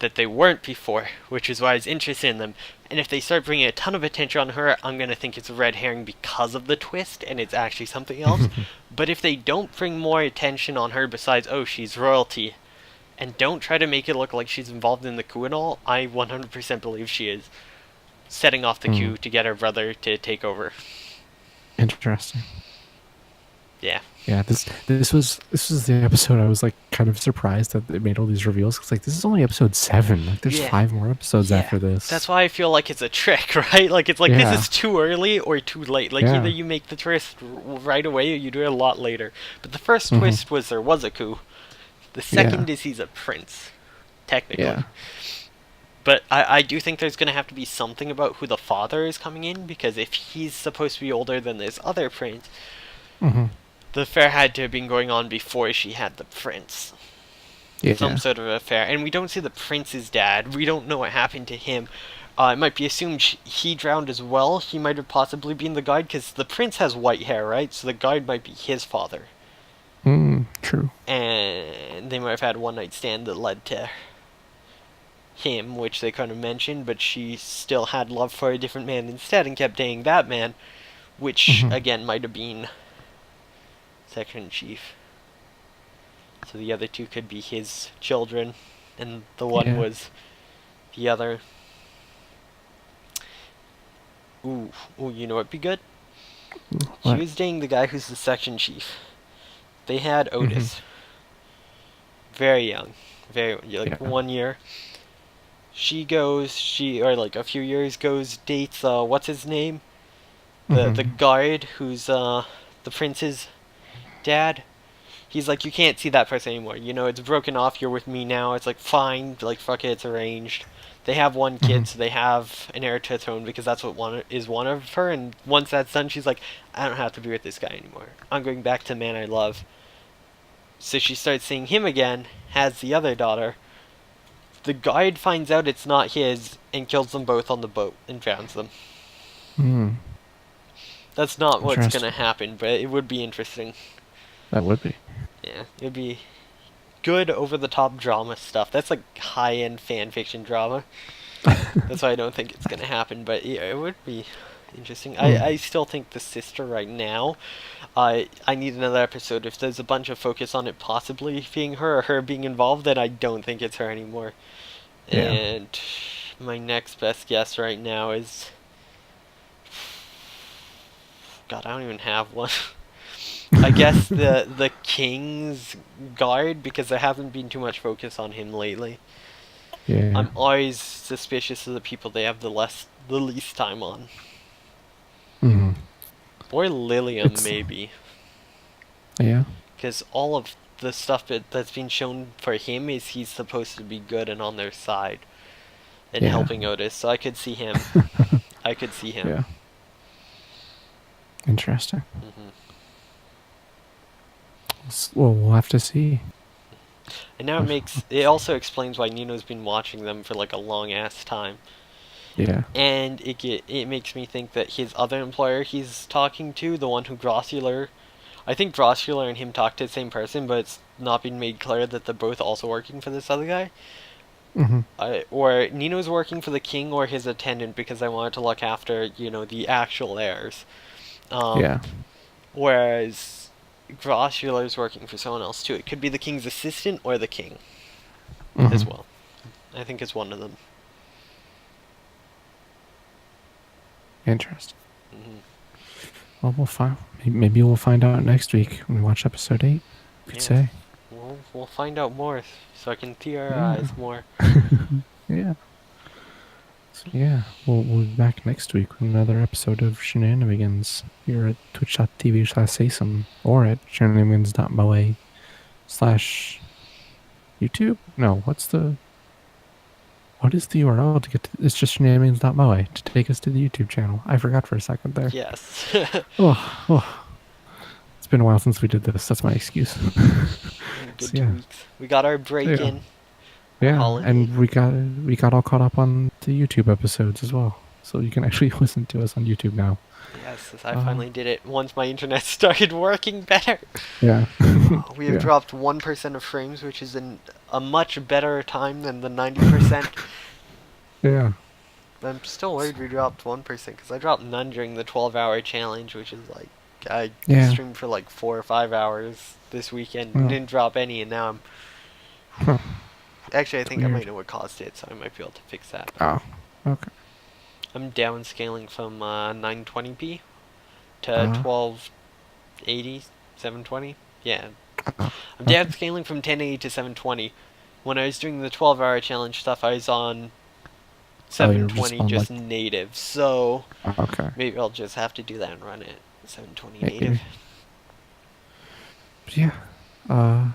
that they weren't before, which is why I was interested in them. And if they start bringing a ton of attention on her, I'm going to think it's a red herring because of the twist, and it's actually something else. But if they don't bring more attention on her besides, oh, she's royalty, and don't try to make it look like she's involved in the coup and all, I 100% believe she is setting off the Mm. coup to get her brother to take over. Interesting. Yeah. Yeah, this was the episode I was like kind of surprised that it made all these reveals because like this is only episode 7. Like there's Yeah. 5 more episodes Yeah. after this. That's why I feel like it's a trick, right? Like it's like this Yeah, is too early or too late. Like either yeah. you make the twist right away or you do it a lot later. But the first Hmm. twist was there was a coup. The Yeah, second is he's a prince, technically. yeah. But I do think there's going to have to be something about who the father is coming in, because if he's supposed to be older than this other prince, Hmm. the affair had to have been going on before she had the prince. Some Yeah. sort of affair. And we don't see the prince's dad. We don't know what happened to him. It might be assumed he drowned as well. He might have possibly been the guide, because the prince has white hair, right? So the guide might be his father. Mm, true. And they might have had a one night stand that led to him, which they kind of mentioned, but she still had love for a different man instead and kept dating that man, which Mm-hmm. again might have been Section Chief. So the other two could be his children, and the one Yeah. was the other. Ooh, ooh, you know what'd be good? She What? was dating the guy who's the section chief. They had Mm-hmm. Otis, very young, very like Yeah. 1 year. Or like a few years goes dates what's his name? The Mm-hmm. guard who's the prince's dad. He's like, you can't see that person anymore. You know, it's broken off. You're with me now. It's like, fine. Like, fuck it. It's arranged. They have one Mm-hmm. kid, so they have an heir to the throne because that's what one of her. And once that's done, she's like, I don't have to be with this guy anymore. I'm going back to the man I love. So she starts seeing him again. Has the other daughter. The guide finds out it's not his and kills them both on the boat and drowns them. Mm. That's not what's gonna Interesting. happen, but it would be interesting. That would be. Yeah, it'd be good over the top drama stuff. That's like high end fan fiction drama. That's why I don't think it's gonna happen, but yeah, it would be interesting. Mm. I still think the sister right now. I need another episode. If there's a bunch of focus on it possibly being her or her being involved, then I don't think it's her anymore. Yeah. And my next best guess right now is God. I don't even have one. I guess the king's guard because there hasn't been too much focus on him lately. Yeah. I'm always suspicious of the people they have the least time on. Mm. Or Lilium, It's maybe. yeah. Because all of the stuff that's been shown for him is he's supposed to be good and on their side and Yeah. helping Otis. So I could see him. I could see him. Yeah. Interesting. hmm Well, we'll have to see. And now it also explains why Nino's been watching them for like a long ass time. Yeah. And it makes me think that his other employer he's talking to, the one who Grossular, I think Grossular and him talk to the same person, but it's not been made clear that they're both also working for this other guy. Mm-hmm. Or Nino's working for the king or his attendant because I wanted to look after, the actual heirs. Um, Yeah. Whereas Grossular's working for someone else too. It could be the king's assistant or the king as Mm-hmm. well. I think it's one of them. Interesting. hmm Well, we'll find. Maybe we'll find out next week when we watch episode 8. You could Yeah. say. We'll find out more so I can Yeah. theorize more. Yeah. So yeah, we'll be back next week with another episode of Shenanimegans here at twitch.tv/Sasam or at shenanimegans.moe/YouTube. No, what is the URL to get to? It's just shenanimegans.moe to take us to the YouTube channel. I forgot for a second there. Yes. Oh, it's been a while since we did this. That's my excuse. Good So yeah, 2 weeks. We got our break yeah. in. Our Yeah, holiday. and we got all caught up on the YouTube episodes as well, so you can actually listen to us on YouTube now. Yes, I Uh, finally did it once my internet started working better. yeah, We have yeah, dropped 1% of frames, which is a much better time than the 90%. yeah, I'm still worried we dropped 1% because I dropped none during the 12-hour challenge, which is like I yeah. streamed for like 4 or 5 hours this weekend and Oh, didn't drop any, and now I'm huh, actually I it's think I might weird. know what caused it, so I might be able to fix that. Oh, okay. I'm downscaling from 920p to Uh, 1280, 720. Yeah, uh, I'm okay. downscaling from 1080 to 720. When I was doing the 12-hour challenge stuff, I was on Oh, you're just 720 on like. just native, so Okay, maybe I'll just have to do that and run it 720 native. maybe. But yeah. Uh.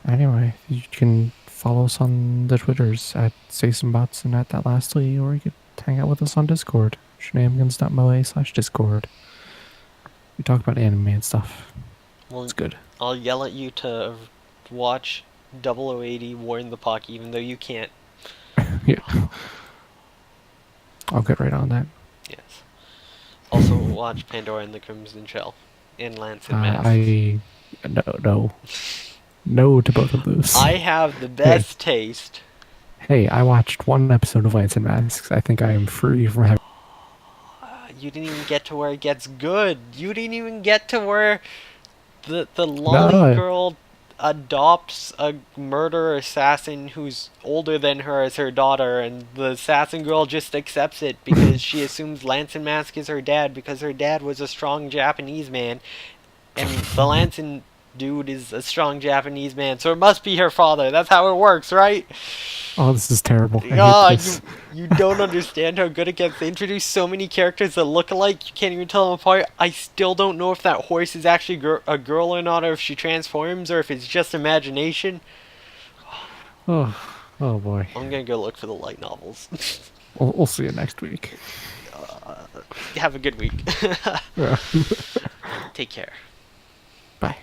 Anyway, you can follow us on the Twitters at SaySomeBots and at that lastly, or you could hang out with us on Discord. Shenanimegans.moe/Discord. We talk about anime and stuff. Well, It's good. I'll yell at you to watch 0080 War in the Pock, even though you can't. Yeah, I'll get right on that. Yes. Also, watch Pandora and the Crimson Shell and Lance and Masks. No to both of those. I have the Hey, best taste. Hey, I watched one episode of Lance and Masks. I think I am free from having. You didn't even get to where it gets good. You didn't even get to where the lolly No, girl adopts a murderer assassin who's older than her as her daughter, and the assassin girl just accepts it because she assumes Lance and Mask is her dad because her dad was a strong Japanese man, and the Lanson dude is a strong Japanese man, so it must be her father. That's how it works, right? oh, this is terrible. I hate Ah, this. you don't understand how good it gets. They introduce so many characters that look alike, you can't even tell them apart. I still don't know if that horse is actually a girl or not, or if she transforms, or if it's just imagination. Oh, oh boy. I'm gonna go look for the light novels. We'll see you next week. Have a good week. Yeah. Take care. Bye.